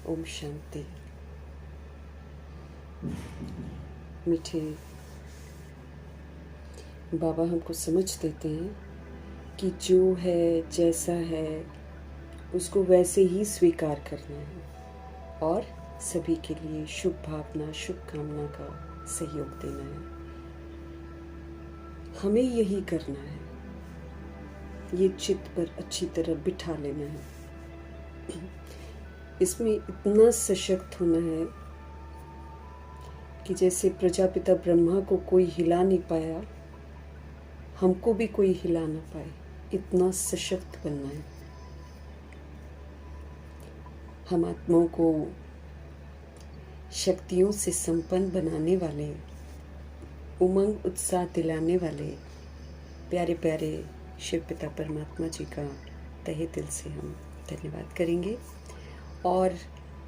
ओम शांति। मीठे बाबा हमको समझ देते हैं कि जो है जैसा है उसको वैसे ही स्वीकार करना है और सभी के लिए शुभ भावना शुभकामना का सहयोग देना है। हमें यही करना है, ये चित्त पर अच्छी तरह बिठा लेना है। इसमें इतना सशक्त होना है कि जैसे प्रजापिता ब्रह्मा को कोई हिला नहीं पाया, हमको भी कोई हिला ना पाए, इतना सशक्त बनना है। हम आत्माओं को शक्तियों से संपन्न बनाने वाले, उमंग उत्साह दिलाने वाले प्यारे प्यारे शिव पिता परमात्मा जी का तहे दिल से हम धन्यवाद करेंगे और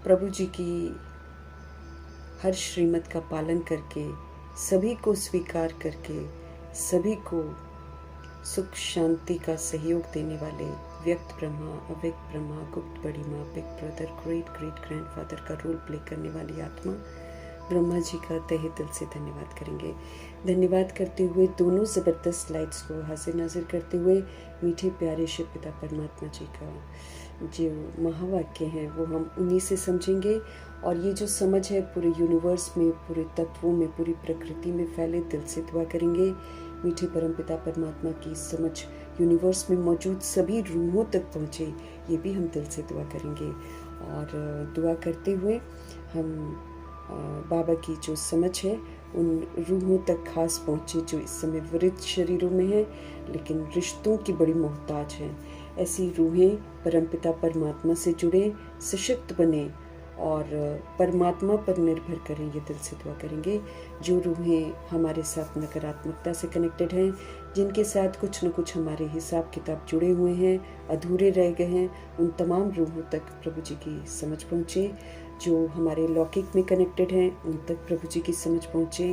प्रभु जी की हर श्रीमत का पालन करके, सभी को स्वीकार करके, सभी को सुख शांति का सहयोग देने वाले व्यक्त ब्रह्मा, अव्यक्त ब्रह्मा, गुप्त बड़ी माँ, big brother, great great grandfather का रोल प्ले करने वाली आत्मा ब्रह्मा जी का तहे दिल से धन्यवाद करेंगे। धन्यवाद करते हुए दोनों ज़बरदस्त स्लाइड्स को हाजिर नाजिर करते हुए मीठे प्यारे शिव पिता परमात्मा जी का जो महावाक्य हैं वो हम उन्हीं से समझेंगे। और ये जो समझ है पूरे यूनिवर्स में, पूरे तत्वों में, पूरी प्रकृति में फैले, दिल से दुआ करेंगे मीठे परमपिता परमात्मा की समझ यूनिवर्स में मौजूद सभी रूहों तक पहुँचे, ये भी हम दिल से दुआ करेंगे। और दुआ करते हुए हम बाबा की जो समझ है उन रूहों तक खास पहुँचे जो इस समय वृद्ध शरीरों में हैं लेकिन रिश्तों की बड़ी मोहताज हैं। ऐसी रूहें परमपिता परमात्मा से जुड़े, सशक्त बने और परमात्मा पर निर्भर करें, ये दिल से दुआ करेंगे। जो रूहें हमारे साथ नकारात्मकता से कनेक्टेड हैं, जिनके साथ कुछ न कुछ हमारे हिसाब किताब जुड़े हुए हैं, अधूरे रह गए हैं, उन तमाम रूहों तक प्रभु जी की समझ पहुँचे। जो हमारे लौकिक में कनेक्टेड हैं उन तक प्रभु जी की समझ पहुँचे।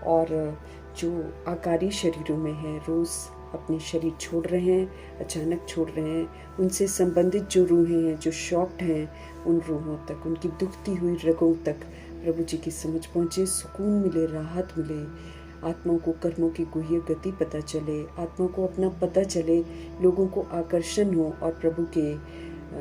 और जो आकारी शरीरों में हैं, रोज़ अपने शरीर छोड़ रहे हैं, अचानक छोड़ रहे हैं, उनसे संबंधित जो रूहें हैं, जो शॉक्ड हैं, उन रूहों तक, उनकी दुखती हुई रगों तक प्रभु जी की समझ पहुँचे। सुकून मिले, राहत मिले, आत्माओं को कर्मों की गुह्य गति पता चले, आत्माओं को अपना पता चले, लोगों को आकर्षण हो और प्रभु के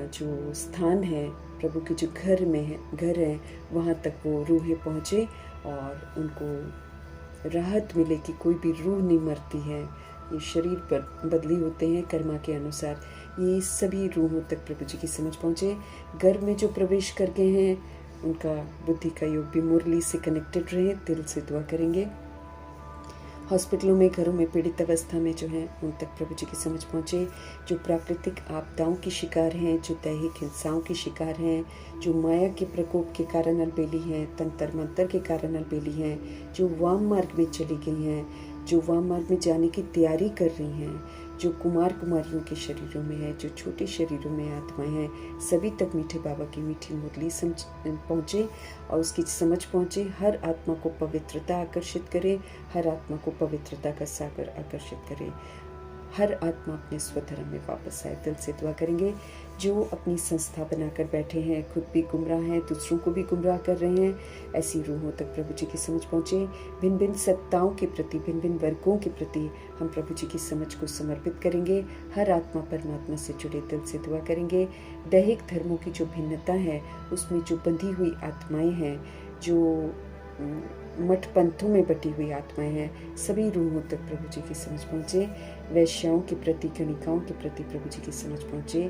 जो स्थान है, प्रभु के जो घर हैं वहाँ तक वो रूहें पहुँचे और उनको राहत मिले कि कोई भी रूह नहीं मरती है, ये शरीर पर बदली होते हैं कर्मा के अनुसार। ये सभी रूहों तक प्रभु जी की समझ पहुँचे। घर में जो प्रवेश कर गए हैं उनका बुद्धि का योग भी मुरली से कनेक्टेड रहे, दिल से दुआ करेंगे। हॉस्पिटलों में, घरों में पीड़ित अवस्था में जो हैं उन तक प्रभु जी की समझ पहुँचे। जो प्राकृतिक आपदाओं की शिकार हैं, जो दैहिक हिंसाओं की शिकार हैं, जो माया के प्रकोप के कारण अलबेली हैं, तंत्र मंत्र के कारण अलबेली हैं, जो वाम मार्ग में चली गई हैं, जो वाम मार्ग में जाने की तैयारी कर रही हैं, जो कुमार कुमारियों के शरीरों में है, जो छोटे शरीरों में आत्माएं हैं, सभी तक मीठे बाबा की मीठी मुरली पहुँचे और उसकी समझ पहुँचे। हर आत्मा को पवित्रता आकर्षित करे, हर आत्मा को पवित्रता का सागर आकर्षित करे, हर आत्मा अपने स्वधर्म में वापस आए, दिल से दुआ करेंगे। जो अपनी संस्था बनाकर बैठे हैं, खुद भी गुमराह हैं, दूसरों को भी गुमराह कर रहे हैं, ऐसी रूहों तक प्रभु जी की समझ पहुँचे। भिन्न भिन्न सत्ताओं के प्रति, भिन्न भिन्न वर्गों के प्रति हम प्रभु जी की समझ को समर्पित करेंगे। हर आत्मा परमात्मा से जुड़े, दिल से दुआ करेंगे। दैहिक धर्मों की जो भिन्नता है उसमें जो बंधी हुई आत्माएं हैं, जो मठ पंथों में बटी हुई आत्माएं हैं, सभी रूहों तक प्रभु जी की समझ पहुँचे। वैश्याओं के प्रति, गणिकाओं के प्रति प्रभु जी की समझ पहुँचे।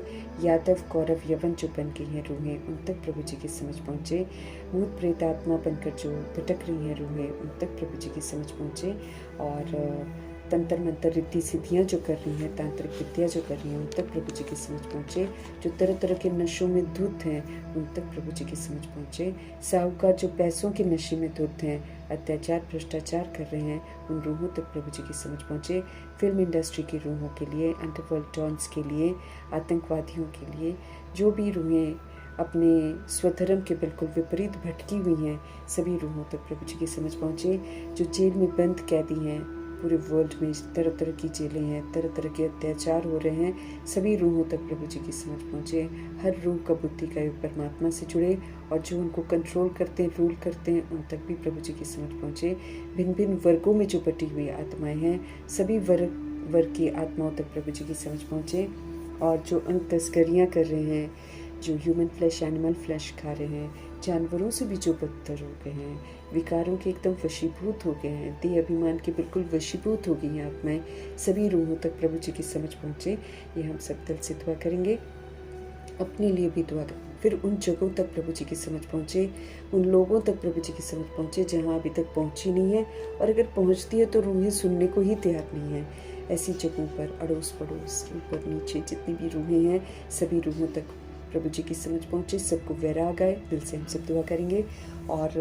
यादव, कौरव, यवन जो बन गई हैं रूहें, उन तक प्रभु जी की समझ पहुँचे। भूत प्रेत आत्मा बनकर जो भटक रही हैं रूहें, उन तक प्रभु जी की समझ पहुँचे। और तंत्र मंत्र, रिद्धि सिद्धियाँ जो कर रही हैं, तांत्रिक विद्या जो कर रही हैं, उन तक प्रभु जी की समझ पहुँचे। जो तरह तरह के नशों में धुत हैं उन तक प्रभु जी की समझ पहुँचे। साहूकार जो पैसों के नशे में धुत हैं, अत्याचार भ्रष्टाचार कर रहे हैं, उन रूहों तक प्रभु जी की समझ पहुँचे। फिल्म इंडस्ट्री की रूहों के लिए, अंडरवर्ल्ड डॉन्स के लिए, आतंकवादियों के लिए, जो भी रूहें अपने स्वधर्म के बिल्कुल विपरीत भटकी हुई हैं, सभी रूहों तक प्रभु जी की समझ पहुँचे। जो जेल में बंद कैदी हैं, पूरे वर्ल्ड में तरह तरह की जेलें हैं, तरह तरह के अत्याचार हो रहे हैं, सभी रूहों तक प्रभु जी की समझ पहुँचे। हर रूह का बुद्धि का योग परमात्मा से जुड़े, और जो उनको कंट्रोल करते हैं, रूल करते हैं, उन तक भी प्रभु जी की समझ पहुँचे। भिन्न भिन्न वर्गों में जो बटी हुई आत्माएं हैं, सभी वर्ग की आत्माओं तक प्रभु जी की समझ पहुँचे। और जो अंग तस्करियाँ कर रहे हैं, जो ह्यूमन फ्लैश, एनिमल फ्लैश खा रहे हैं, जानवरों से भी जो बदतर हो गए हैं, विकारों के एकदम वशीभूत हो गए हैं, देह अभिमान के बिल्कुल वशीभूत हो गई हैं आत्माएं, सभी रूहों तक प्रभु जी की समझ पहुँचे। ये हम सब दिल से दुआ करेंगे, अपने लिए भी दुआ करें। फिर उन जगहों तक प्रभु जी की समझ पहुँचे, उन लोगों तक प्रभु जी की समझ पहुँचे जहाँ अभी तक पहुँची नहीं है, और अगर पहुँचती है तो रूहें सुनने को ही तैयार नहीं है। ऐसी जगहों पर अड़ोस पड़ोस, ऊपर नीचे जितनी भी रूहें हैं, सभी रूहों तक प्रभु जी की समझ पहुँचे, सबको वैराग आए। दिल से हम सब दुआ करेंगे और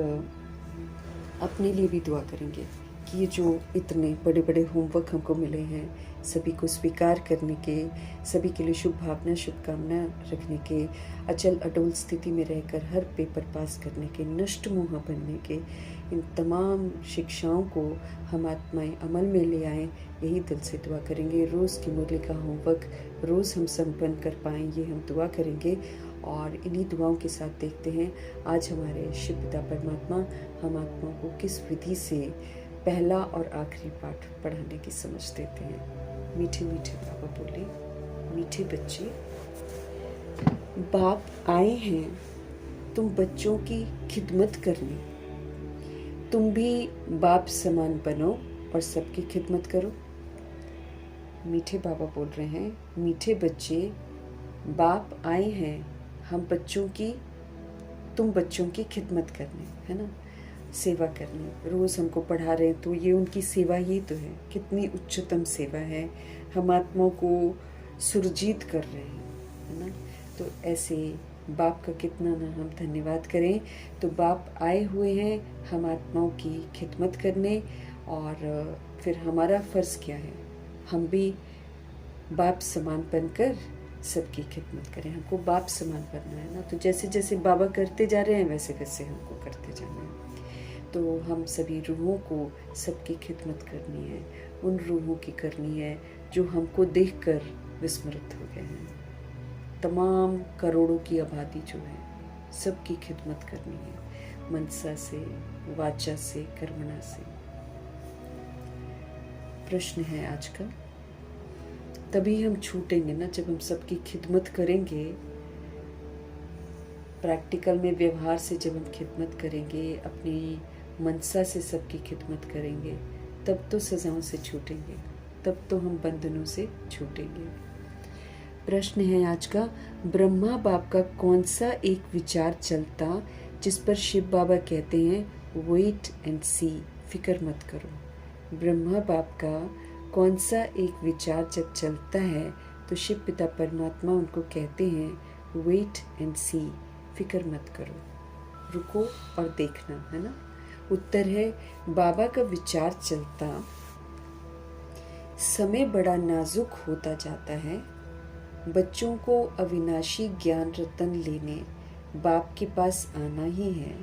अपने लिए भी दुआ करेंगे कि ये जो इतने बड़े बड़े होमवर्क हमको मिले हैं, सभी को स्वीकार करने के, सभी के लिए शुभ भावना शुभकामना रखने के, अचल अटोल स्थिति में रहकर हर पेपर पास करने के, नष्ट मोह बनने के, इन तमाम शिक्षाओं को हम आत्माएं अमल में ले आएँ, यही दिल से दुआ करेंगे। रोज़ की मुरली का होमवर्क रोज़ हम संपन्न कर पाएँ, ये हम दुआ करेंगे। और इन्हीं दुआओं के साथ देखते हैं आज हमारे शिव पिता परमात्मा हम आत्माओं को किस विधि से पहला और आखिरी पाठ पढ़ाने की समझ देते हैं। मीठे मीठे बाबा बोले, मीठे बच्चे, बाप आए हैं तुम बच्चों की खिदमत करने, तुम भी बाप समान बनो और सबकी खिदमत करो। मीठे बाबा बोल रहे हैं, मीठे बच्चे, बाप आए हैं हम तुम बच्चों की खिदमत करने, है ना, सेवा करने। रोज़ हमको पढ़ा रहे हैं तो ये उनकी सेवा ही तो है, कितनी उच्चतम सेवा है, हम आत्माओं को सुरजीत कर रहे हैं, है ना। तो ऐसे बाप का कितना ना हम धन्यवाद करें। तो बाप आए हुए हैं हम आत्माओं की खिदमत करने, और फिर हमारा फ़र्ज़ क्या है, हम भी बाप समान बनकर सबकी खिदमत करें। हमको बाप समान बनना है ना, तो जैसे जैसे बाबा करते जा रहे हैं वैसे वैसे हमको करते जाना है। तो हम सभी रूहों को सबकी खिदमत करनी है, उन रूहों की करनी है जो हमको देखकर विस्मृत हो गए हैं। तमाम करोड़ों की आबादी जो है, सबकी खिदमत करनी है, मनसा से, वाचा से, कर्मणा से। प्रश्न है आज का, तभी हम छूटेंगे ना जब हम सबकी खिदमत करेंगे। प्रैक्टिकल में, व्यवहार से जब हम खिदमत करेंगे, अपनी मनसा से सबकी खिदमत करेंगे, तब तो सजाओं से छूटेंगे, तब तो हम बंधनों से छूटेंगे। प्रश्न है आज का, ब्रह्मा बाप का कौन सा एक विचार चलता जिस पर शिव बाबा कहते हैं वेट एंड सी, फिक्र मत करो। ब्रह्मा बाप का कौन सा एक विचार जब चलता है तो शिव पिता परमात्मा उनको कहते हैं वेट एंड सी, फिक्र मत करो, रुको और देखना, है ना। उत्तर है, बाबा का विचार चलता समय बड़ा नाजुक होता जाता है, बच्चों को अविनाशी ज्ञान रतन लेने बाप के पास आना ही है।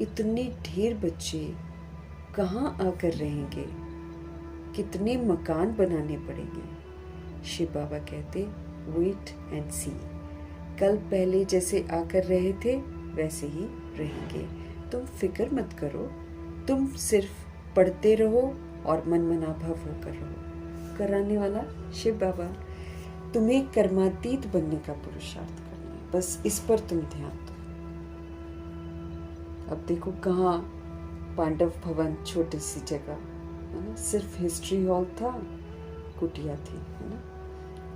इतने ढेर बच्चे कहाँ आकर रहेंगे, कितने मकान बनाने पड़ेंगे। शिव बाबा कहते वेट एंड सी, कल पहले जैसे आकर रहे थे वैसे ही रहेंगे, तुम फिक्र मत करो, तुम सिर्फ पढ़ते रहो और मनमना भव होकर रहो। कराने वाला शिव बाबा, तुम्हें कर्मातीत बनने का पुरुषार्थ करना है, बस इस पर तुम ध्यान दो। अब देखो कहाँ पांडव भवन, छोटी सी जगह है ना, सिर्फ हिस्ट्री हॉल था, कुटिया थी, है ना।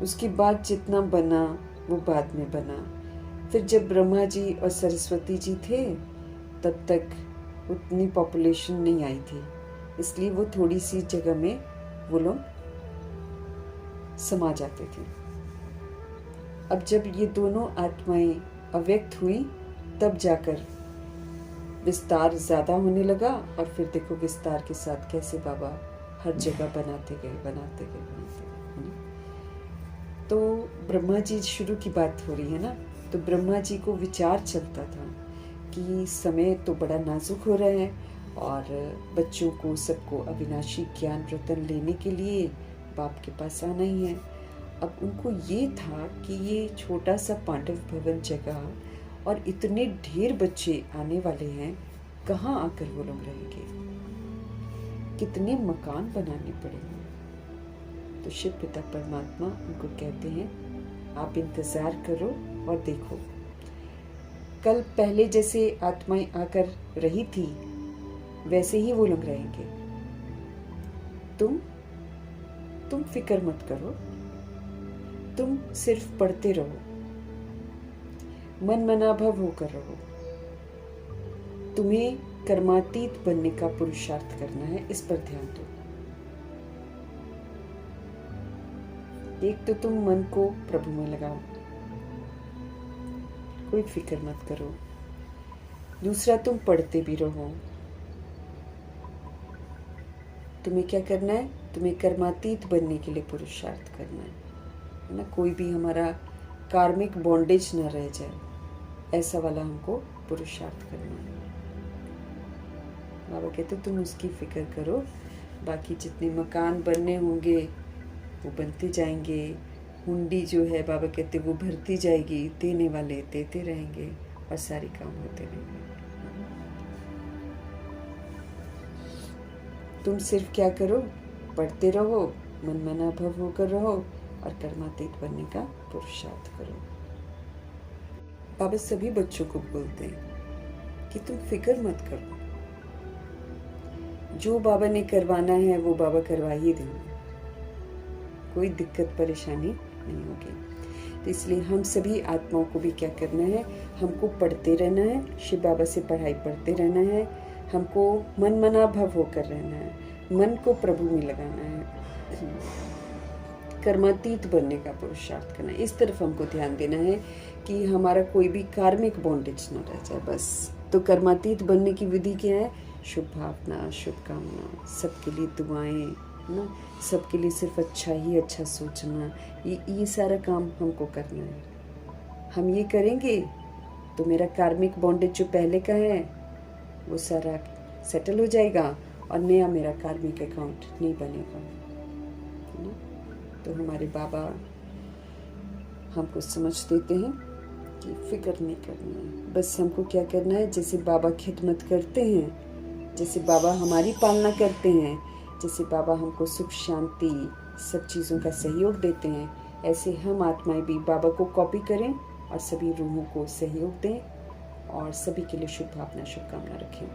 उसके बाद जितना बना वो बाद में बना। फिर जब ब्रह्मा जी और सरस्वती जी थे तब तक उतनी पॉपुलेशन नहीं आई थी, इसलिए वो थोड़ी सी जगह में वो लोग समा जाते थे। अब जब ये दोनों आत्माएं अव्यक्त हुई तब जाकर विस्तार ज़्यादा होने लगा, और फिर देखो विस्तार के साथ कैसे बाबा हर जगह बनाते गए। तो ब्रह्मा जी शुरू की बात हो रही है ना, तो ब्रह्मा जी को विचार चलता था कि समय तो बड़ा नाजुक हो रहा है, और बच्चों को सबको अविनाशी ज्ञान रतन लेने के लिए बाप के पास आना ही है। अब उनको ये था कि ये छोटा सा पांडव भवन जगह और इतने ढेर बच्चे आने वाले हैं, कहाँ आकर वो लोग रहेंगे, कितने मकान बनाने पड़ेंगे। तो शिव पिता परमात्मा उनको कहते हैं आप इंतजार करो और देखो, कल पहले जैसे आत्माएं आकर रही थी वैसे ही वो लोग रहेंगे। तुम फिक्र मत करो, तुम सिर्फ पढ़ते रहो, मन मनाभव होकर रहो। तुम्हें कर्मातीत बनने का पुरुषार्थ करना है, इस पर ध्यान दो। एक तो तुम मन को प्रभु में लगाओ, कोई फिक्र मत करो। दूसरा, तुम पढ़ते भी रहो। तुम्हें क्या करना है? तुम्हें कर्मातीत बनने के लिए पुरुषार्थ करना है ना। कोई भी हमारा कार्मिक बॉन्डेज न रह जाए, ऐसा वाला हमको पुरुषार्थ करना है। बाबा कहते तुम उसकी फिक्र करो, बाकी जितने मकान बनने होंगे वो बनते जाएंगे। हुंडी जो है बाबा कहते वो भरती जाएगी, देने वाले देते रहेंगे और सारे काम होते रहेंगे। तुम सिर्फ क्या करो? पढ़ते रहो, मन मनाभव होकर रहो और कर्मातीत बनने का पुरुषार्थ करो। बाबा सभी बच्चों को बोलते हैं कि तुम फिक्र मत करो, जो बाबा ने करवाना है वो बाबा करवा ही देंगे, कोई दिक्कत परेशानी नहीं होगी। तो इसलिए हम सभी आत्माओं को भी क्या करना है? हमको पढ़ते रहना है, शिव बाबा से पढ़ाई पढ़ते रहना है, हमको मन मनाभव होकर रहना है, मन को प्रभु में लगाना है, कर्मातीत बनने का पुरुषार्थ करना है। इस तरफ हमको ध्यान देना है कि हमारा कोई भी कार्मिक बॉन्डेज न रह जाए बस। तो कर्मातीत बनने की विधि क्या है? शुभ भावना, शुभकामना, सबके लिए दुआएं ना, सबके लिए सिर्फ अच्छा ही अच्छा सोचना, ये सारा काम हमको करना है। हम ये करेंगे तो मेरा कार्मिक बॉन्डेज जो पहले का है वो सारा सेटल हो जाएगा और नया मेरा कार्मिक अकाउंट नहीं बनेगा ना। तो हमारे बाबा हमको समझ देते हैं कि फिक्र नहीं करनी है, बस हमको क्या करना है, जैसे बाबा खिदमत करते हैं, जैसे बाबा हमारी पालना करते हैं, जैसे बाबा हमको सुख शांति सब चीज़ों का सहयोग देते हैं, ऐसे हम आत्माएं भी बाबा को कॉपी करें और सभी रूहों को सहयोग दें और सभी के लिए शुभ भावना शुभकामना रखें।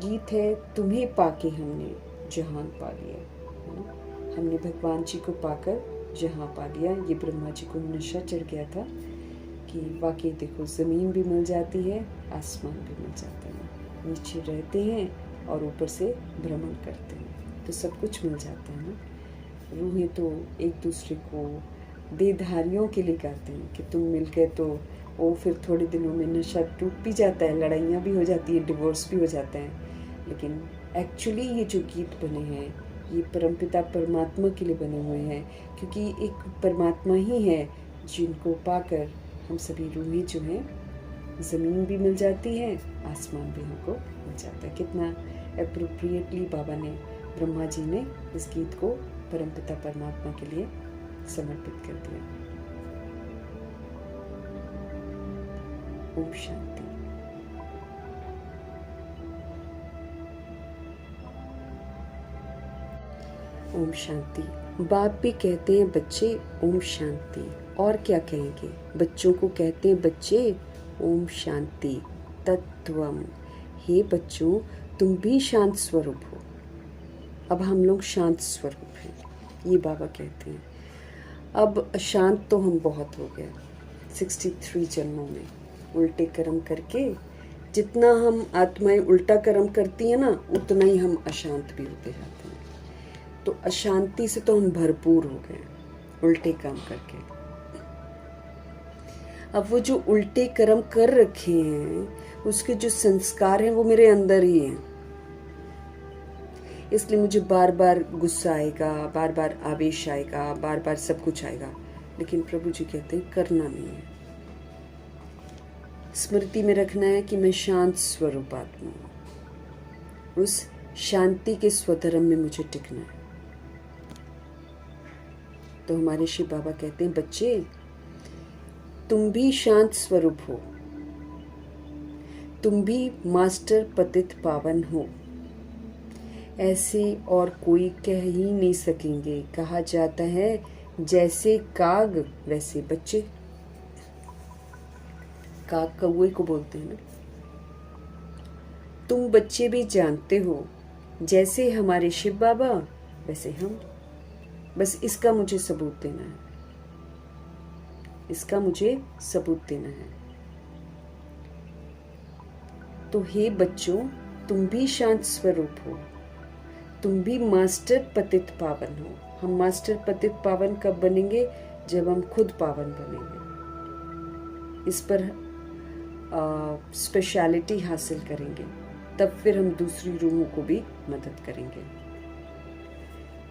गीत है तुम्हें पाके हमने जहान पा लिया, है ना। हमने भगवान जी को पाकर जहां पा लिया। ये ब्रह्मा जी को नशा चढ़ गया था कि वाकई देखो ज़मीन भी मिल जाती है, आसमान भी मिल जाता है, नीचे रहते हैं और ऊपर से भ्रमण करते हैं, तो सब कुछ मिल जाता है ना। रूहें तो एक दूसरे को देधारियों के लिए कहते हैं कि तुम मिल गए तो वो फिर थोड़े दिनों में नशा टूट भी जाता है, लड़ाइयाँ भी हो जाती है, डिवोर्स भी हो जाता है। लेकिन एक्चुअली ये जो गीत बने हैं ये परमपिता परमात्मा के लिए बने हुए हैं, क्योंकि एक परमात्मा ही है जिनको पाकर हम सभी रूहें जो हैं, ज़मीन भी मिल जाती है, आसमान भी हमको मिल जाता है। कितना अप्रोप्रिएटली बाबा ने, ब्रह्मा जी ने इस गीत को परमपिता परमात्मा के लिए समर्पित कर दिया। ओम शांति। ओम शांति। बाप भी कहते हैं बच्चे ओम शांति, और क्या कहेंगे? बच्चों को कहते हैं बच्चे ओम शांति तत्वम। हे बच्चों, तुम भी शांत स्वरूप हो। अब हम लोग शांत स्वरूप हैं, ये बाबा कहते हैं। अब अशांत तो हम बहुत हो गए 63 जन्मों में, उल्टे कर्म करके। जितना हम आत्माएं उल्टा कर्म करती हैं ना, उतना ही हम अशांत भी होते जाते हैं। तो अशांति से तो हम भरपूर हो गए उल्टे काम करके। अब वो जो उल्टे कर्म कर रखे हैं उसके जो संस्कार हैं वो मेरे अंदर ही हैं, इसलिए मुझे बार बार गुस्सा आएगा, बार बार आवेश आएगा, बार बार सब कुछ आएगा। लेकिन प्रभु जी कहते हैं करना नहीं है, स्मृति में रखना है कि मैं शांत स्वरूप आत्मा हूँ। उस शांति के स्वधर्म में मुझे टिकना है। तो हमारे शिव बाबा कहते हैं, बच्चे तुम भी शांत स्वरूप हो, तुम भी मास्टर पतित पावन हो, ऐसे और कोई कह ही नहीं सकेंगे। कहा जाता है जैसे काग वैसे बच्चे। काग कौवे को बोलते हैं ना। तुम बच्चे भी जानते हो, जैसे हमारे शिव बाबा वैसे हम। बस इसका मुझे सबूत देना है, इसका मुझे सबूत देना है। तो हे बच्चों, तुम भी शांत स्वरूप हो, तुम भी मास्टर पतित पावन हो। हम मास्टर पतित पावन कब बनेंगे? जब हम खुद पावन बनेंगे, इस पर स्पेशलिटी हासिल करेंगे, तब फिर हम दूसरी रूहों को भी मदद करेंगे।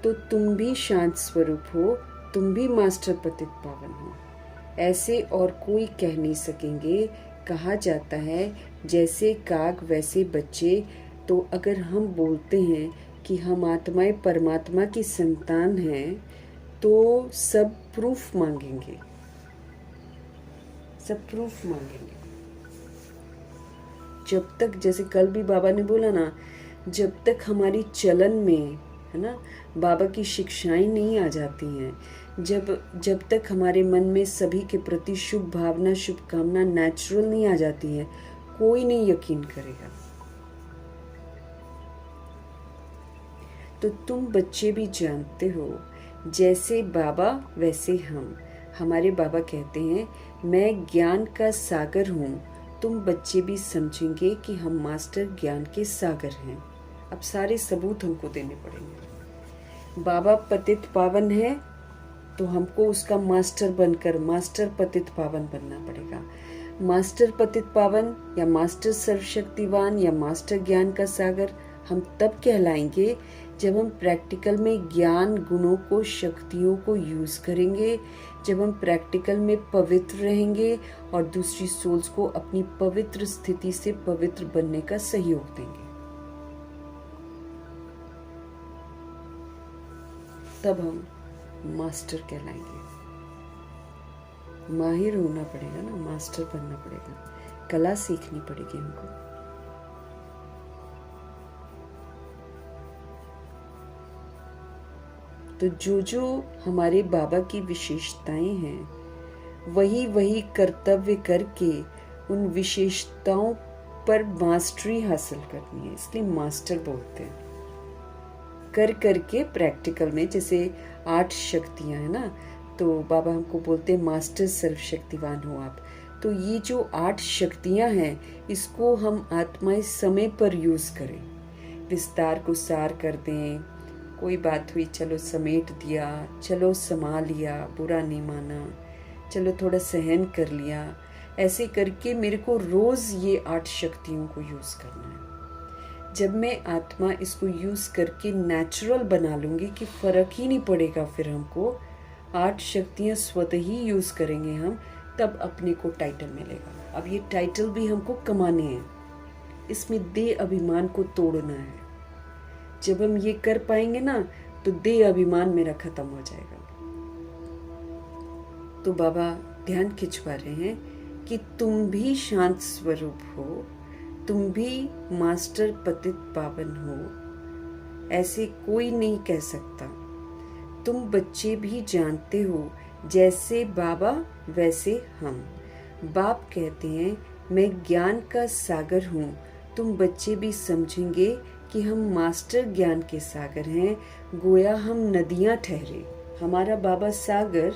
तो तुम भी शांत स्वरूप हो, तुम भी मास्टर पतित पावन हो, ऐसे और कोई कह नहीं सकेंगे। कहा जाता है जैसे काग वैसे बच्चे। तो अगर हम बोलते हैं कि हम आत्माएं परमात्मा की संतान हैं, तो सब प्रूफ मांगेंगे, सब प्रूफ मांगेंगे। जब तक, जैसे कल भी बाबा ने बोला ना, जब तक हमारी चलन में, है ना, बाबा की शिक्षाएं नहीं आ जाती हैं, जब तक हमारे मन में सभी के प्रति शुभ भावना, शुभकामना नेचुरल नहीं आ जाती है, कोई नहीं यकीन करेगा। तो तुम बच्चे भी जानते हो, जैसे बाबा वैसे हम। हमारे बाबा कहते हैं, मैं ज्ञान का सागर हूँ। तुम बच्चे भी समझेंगे कि हम मास्टर ज्ञान के सागर हैं। अब सारे सबूत हमको देने पड़ेंगे। बाबा पतित पावन है, तो हमको उसका मास्टर बनकर मास्टर पतित पावन बनना पड़ेगा। मास्टर पतित पावन या मास्टर सर्वशक्तिवान या मास्टर ज्ञान का सागर हम तब कहलाएंगे जब हम प्रैक्टिकल में ज्ञान गुणों को, शक्तियों को यूज करेंगे, जब हम प्रैक्टिकल में पवित्र रहेंगे और दूसरी सोल्स को अपनी पवित्र स्थिति से पवित्र बनने का सहयोग देंगे, तब हम मास्टर कहलाएंगे। माहिर होना पड़ेगा ना, मास्टर बनना पड़ेगा, कला सीखनी पड़ेगी हमको। तो जो हमारे बाबा की विशेषताएं हैं, वही कर्तव्य करके उन विशेषताओं पर मास्टरी हासिल करनी है, इसलिए मास्टर बोलते हैं। कर करके प्रैक्टिकल में, जैसे 8 शक्तियां है ना, तो बाबा हमको बोलते हैं मास्टर सर्वशक्तिवान हो आप। तो ये जो 8 शक्तियां हैं, इसको हम आत्माएं समय पर यूज करें, विस्तार को सार कर दें। कोई बात हुई, चलो समेट दिया, चलो समा लिया, बुरा नहीं माना, चलो थोड़ा सहन कर लिया। ऐसे करके मेरे को रोज ये 8 शक्तियों को यूज करना है। जब मैं आत्मा इसको यूज करके नेचुरल बना लूंगी कि फर्क ही नहीं पड़ेगा, फिर हमको 8 शक्तियां स्वतः ही यूज करेंगे हम, तब अपने को टाइटल मिलेगा। अब ये टाइटल भी हमको कमाने हैं, इसमें देह अभिमान को तोड़ना है। जब हम ये कर पाएंगे ना, तो देह अभिमान मेरा खत्म हो जाएगा। तो बाबा ध्यान खिंचवा रहे हैं कि तुम भी शांत स्वरूप हो, तुम भी मास्टर पतित पावन हो, ऐसे कोई नहीं कह सकता। तुम बच्चे भी जानते हो, जैसे बाबा वैसे हम। बाप कहते हैं, मैं ज्ञान का सागर हूँ। तुम बच्चे भी समझेंगे कि हम मास्टर ज्ञान के सागर हैं, गोया हम नदियां ठहरे। हमारा बाबा सागर,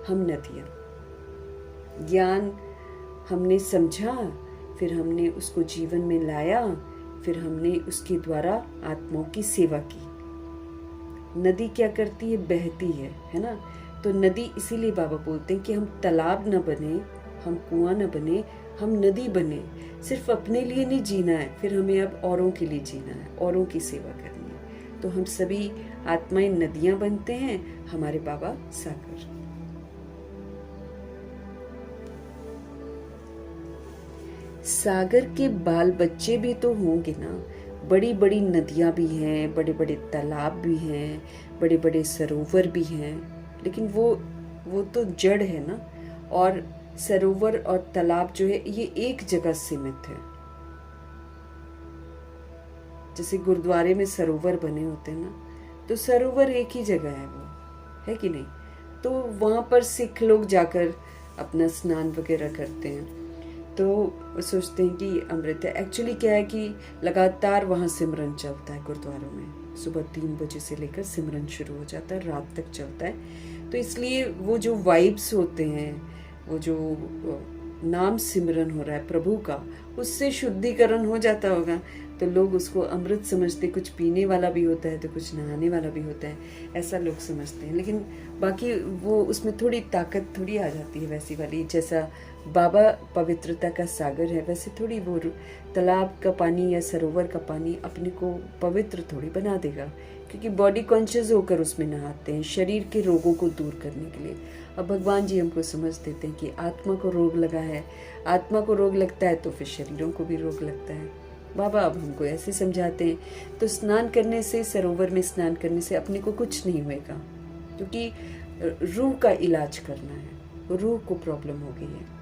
हम नदियां। ज्ञान हमने समझा, फिर हमने उसको जीवन में लाया, फिर हमने उसके द्वारा आत्माओं की सेवा की। नदी क्या करती है? बहती है ना। तो नदी, इसीलिए बाबा बोलते हैं कि हम तालाब न बने, हम कुआं न बने, हम नदी बने। सिर्फ अपने लिए नहीं जीना है, फिर हमें अब औरों के लिए जीना है, औरों की सेवा करनी है। तो हम सभी आत्माएं नदियां बनते हैं, हमारे बाबा सागर। सागर के बाल बच्चे भी तो होंगे ना। बड़ी बड़ी नदियाँ भी हैं, बड़े बड़े तालाब भी हैं, बड़े बड़े सरोवर भी हैं, लेकिन वो तो जड़ है ना। और सरोवर और तालाब जो है ये एक जगह सीमित है। जैसे गुरुद्वारे में सरोवर बने होते हैं ना, तो सरोवर एक ही जगह है, वो है कि नहीं। तो वहाँ पर सिख लोग जाकर अपना स्नान वगैरह करते हैं, तो सोचते हैं कि अमृत है। एक्चुअली क्या है कि लगातार वहाँ सिमरन चलता है गुरुद्वारों में। सुबह 3 बजे से लेकर सिमरन शुरू हो जाता है, रात तक चलता है। तो इसलिए वो जो वाइब्स होते हैं, वो जो नाम सिमरन हो रहा है प्रभु का, उससे शुद्धिकरण हो जाता होगा। तो लोग उसको अमृत समझते। कुछ पीने वाला भी होता है तो कुछ नहाने वाला भी होता है, ऐसा लोग समझते हैं। लेकिन बाकी वो उसमें थोड़ी ताकत थोड़ी आ जाती है वैसी वाली। जैसा बाबा पवित्रता का सागर है, वैसे थोड़ी वो तालाब का पानी या सरोवर का पानी अपने को पवित्र थोड़ी बना देगा, क्योंकि बॉडी कॉन्शियस होकर उसमें नहाते हैं शरीर के रोगों को दूर करने के लिए। अब भगवान जी हमको समझ देते हैं कि आत्मा को रोग लगा है, आत्मा को रोग लगता है तो फिर शरीरों को भी रोग लगता है। बाबा अब हमको ऐसे समझाते हैं। तो स्नान करने से, सरोवर में स्नान करने से अपने को कुछ नहीं होएगा, क्योंकि रूह का इलाज करना है, रूह को प्रॉब्लम हो गई है।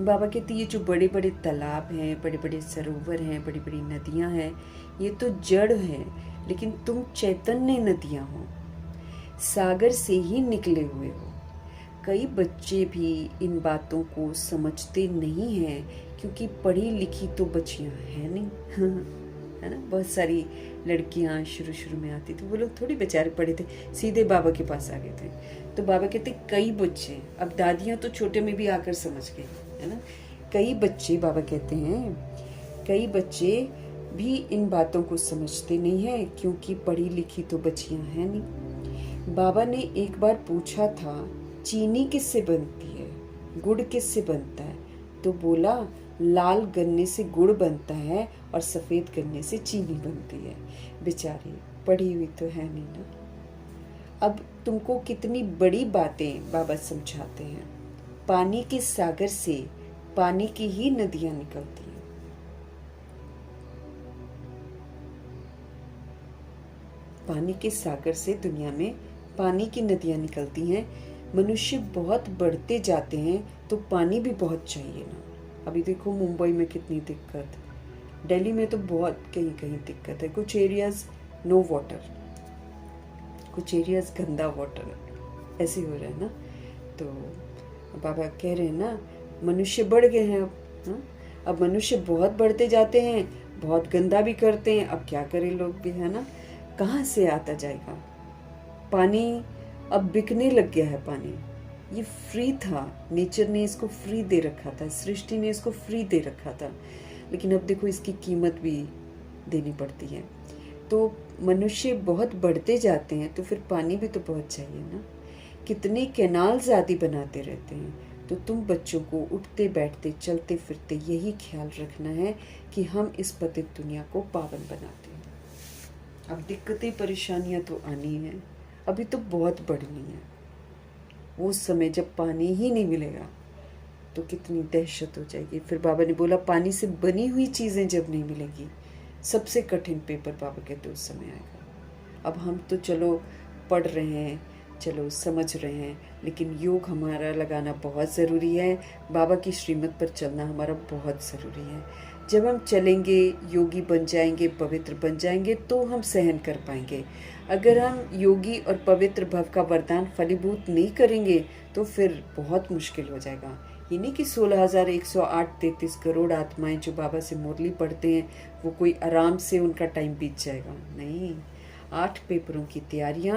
बाबा कहते ये जो बड़े बड़े तालाब हैं, बड़े बड़े सरोवर हैं, बड़ी बड़ी नदियां हैं, ये तो जड़ हैं, लेकिन तुम चैतन्य नदियां हो, सागर से ही निकले हुए हो। कई बच्चे भी इन बातों को समझते नहीं हैं, क्योंकि पढ़ी लिखी तो बच्चियां हैं नहीं है ना। बहुत सारी लड़कियां शुरू में आती थी, वो लोग थोड़ी बेचारे पढ़े थे, सीधे बाबा के पास आ गए थे। तो बाबा कहते कई बच्चे, अब दादियां तो छोटे में भी आकर समझ गए, है ना। कई बच्चे, बाबा कहते हैं, कई बच्चे भी इन बातों को समझते नहीं है, क्योंकि पढ़ी लिखी तो बच्चियां हैं नहीं। बाबा ने एक बार पूछा था, चीनी किससे बनती है, गुड़ किससे बनता है? तो बोला, लाल गन्ने से गुड़ बनता है और सफ़ेद गन्ने से चीनी बनती है। बेचारी पढ़ी हुई तो है नहीं ना। अब तुमको कितनी बड़ी बातें बाबा समझाते हैं। पानी के सागर से पानी की ही नदियां निकलती हैं। पानी के सागर से दुनिया में पानी की नदियां निकलती हैं। मनुष्य बहुत बढ़ते जाते हैं तो पानी भी बहुत चाहिए ना। अभी देखो मुंबई में कितनी दिक्कत, दिल्ली में तो बहुत कहीं कहीं दिक्कत है। कुछ एरियाज नो वाटर, कुछ एरियाज गंदा वाटर, ऐसे हो रहा है ना। तो बाबा कह रहे हैं ना, मनुष्य बढ़ गए हैं अब। हाँ, अब मनुष्य बहुत बढ़ते जाते हैं, बहुत गंदा भी करते हैं। अब क्या करें लोग भी, है ना। कहाँ से आता जाएगा पानी? अब बिकने लग गया है पानी। ये फ्री था, नेचर ने इसको फ्री दे रखा था, सृष्टि ने इसको फ्री दे रखा था, लेकिन अब देखो इसकी कीमत भी देनी पड़ती है। तो मनुष्य बहुत बढ़ते जाते हैं तो फिर पानी भी तो बहुत चाहिए ना। कितने कैनाल्स आदि बनाते रहते हैं। तो तुम बच्चों को उठते बैठते चलते फिरते यही ख्याल रखना है कि हम इस पतित दुनिया को पावन बनाते हैं। अब दिक्कतें परेशानियां तो आनी है, अभी तो बहुत बढ़नी है। वो समय जब पानी ही नहीं मिलेगा तो कितनी दहशत हो जाएगी। फिर बाबा ने बोला, पानी से बनी हुई चीज़ें जब नहीं मिलेंगी, सबसे कठिन पेपर बाबा कहते उस समय आएगा। अब हम तो चलो पढ़ रहे हैं, चलो समझ रहे हैं, लेकिन योग हमारा लगाना बहुत ज़रूरी है। बाबा की श्रीमत पर चलना हमारा बहुत ज़रूरी है। जब हम चलेंगे, योगी बन जाएंगे, पवित्र बन जाएंगे, तो हम सहन कर पाएंगे। अगर हम योगी और पवित्र भव का वरदान फलीभूत नहीं करेंगे तो फिर बहुत मुश्किल हो जाएगा। ये नहीं कि 16,108-33 करोड़ आत्माएं जो बाबा से मुरली पढ़ते हैं वो कोई आराम से उनका टाइम बीत जाएगा, नहीं। 8 पेपरों की तैयारियां,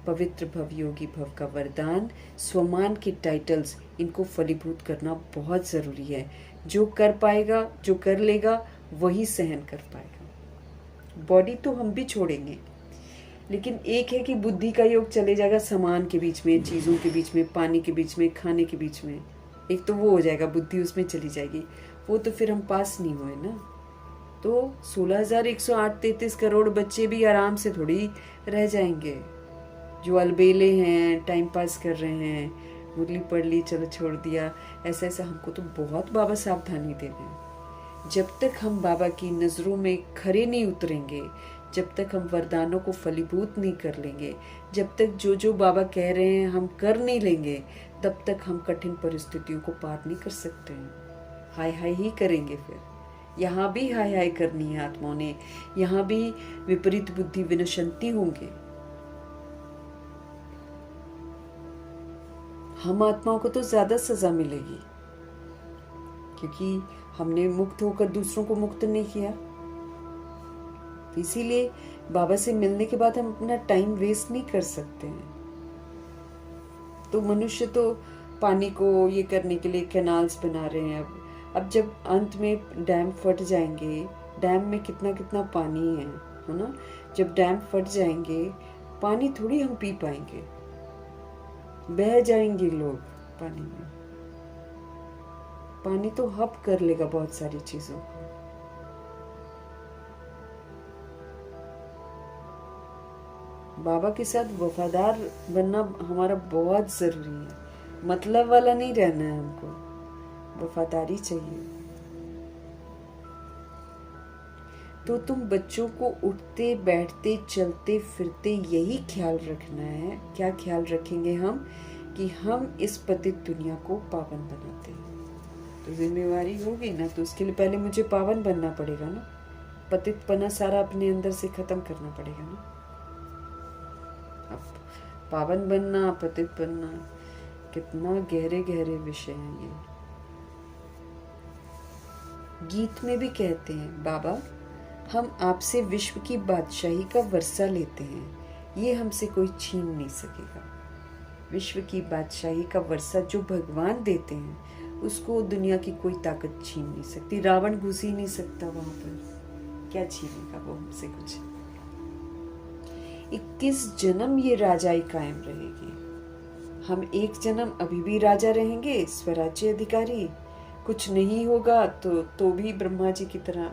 पवित्र भव, योगी भव का वरदान, स्वमान के टाइटल्स, इनको फलीभूत करना बहुत ज़रूरी है। जो कर पाएगा, जो कर लेगा, वही सहन कर पाएगा। बॉडी तो हम भी छोड़ेंगे, लेकिन एक है कि बुद्धि का योग चले जाएगा सामान के बीच में, चीज़ों के बीच में, पानी के बीच में, खाने के बीच में। एक तो वो हो जाएगा, बुद्धि उसमें चली जाएगी, वो तो फिर हम पास नहीं हुए ना। तो 16,108-33 करोड़ बच्चे भी आराम से थोड़ी रह जाएंगे। जो अलबेले हैं, टाइम पास कर रहे हैं, मुरली पढ़ ली, चलो छोड़ दिया, ऐसा ऐसा। हमको तो बहुत बाबा सावधानी दे रहे हैं। जब तक हम बाबा की नज़रों में खरे नहीं उतरेंगे, जब तक हम वरदानों को फलीभूत नहीं कर लेंगे, जब तक जो जो बाबा कह रहे हैं हम कर नहीं लेंगे, तब तक हम कठिन परिस्थितियों को पार नहीं कर सकते हैं। हाय हाय ही करेंगे फिर। यहाँ भी हाय हाय करनी है आत्माओं ने, यहाँ भी विपरीत बुद्धि विनशंति होंगे। हम आत्माओं को तो ज्यादा सजा मिलेगी, क्योंकि हमने मुक्त होकर दूसरों को मुक्त नहीं किया। इसीलिए बाबा से मिलने के बाद हम अपना टाइम वेस्ट नहीं कर सकते हैं। तो मनुष्य तो पानी को ये करने के लिए कैनाल्स बना रहे हैं। अब जब अंत में डैम फट जाएंगे, डैम में कितना कितना पानी है ना, जब डैम फट जाएंगे, पानी थोड़ी हम पी पाएंगे, बह जाएंगे लोग पानी में। पानी तो हब कर लेगा बहुत सारी चीजों को। बाबा के साथ वफादार बनना हमारा बहुत जरूरी है। मतलब वाला नहीं रहना है हमको, वफादारी चाहिए। तो तुम बच्चों को उठते बैठते चलते फिरते यही ख्याल रखना है। क्या ख्याल रखेंगे हम? कि हम इस पतित दुनिया को पावन बनाते हैं। तो जिम्मेवारी होगी ना, तो उसके लिए पहले मुझे पावन बनना पड़ेगा ना। पतितपना सारा अपने अंदर से खत्म करना पड़ेगा ना। अब पावन बनना, पतित बनना, कितना गहरे गहरे विषय हैं ये। गीत में भी कहते हैं, बाबा हम आपसे विश्व की बादशाही का वर्षा लेते हैं, ये हमसे कोई छीन नहीं सकेगा। विश्व की बादशाही का वर्षा जो भगवान देते हैं, उसको दुनिया की कोई ताकत छीन नहीं सकती। रावण घुस ही नहीं सकता वहां पर, क्या छीनेगा वो हमसे कुछ। 21 जन्म ये राजाई कायम रहेगी। हम एक जन्म अभी भी राजा रहेंगे, स्वराज्य अधिकारी। कुछ नहीं होगा तो भी ब्रह्मा जी की तरह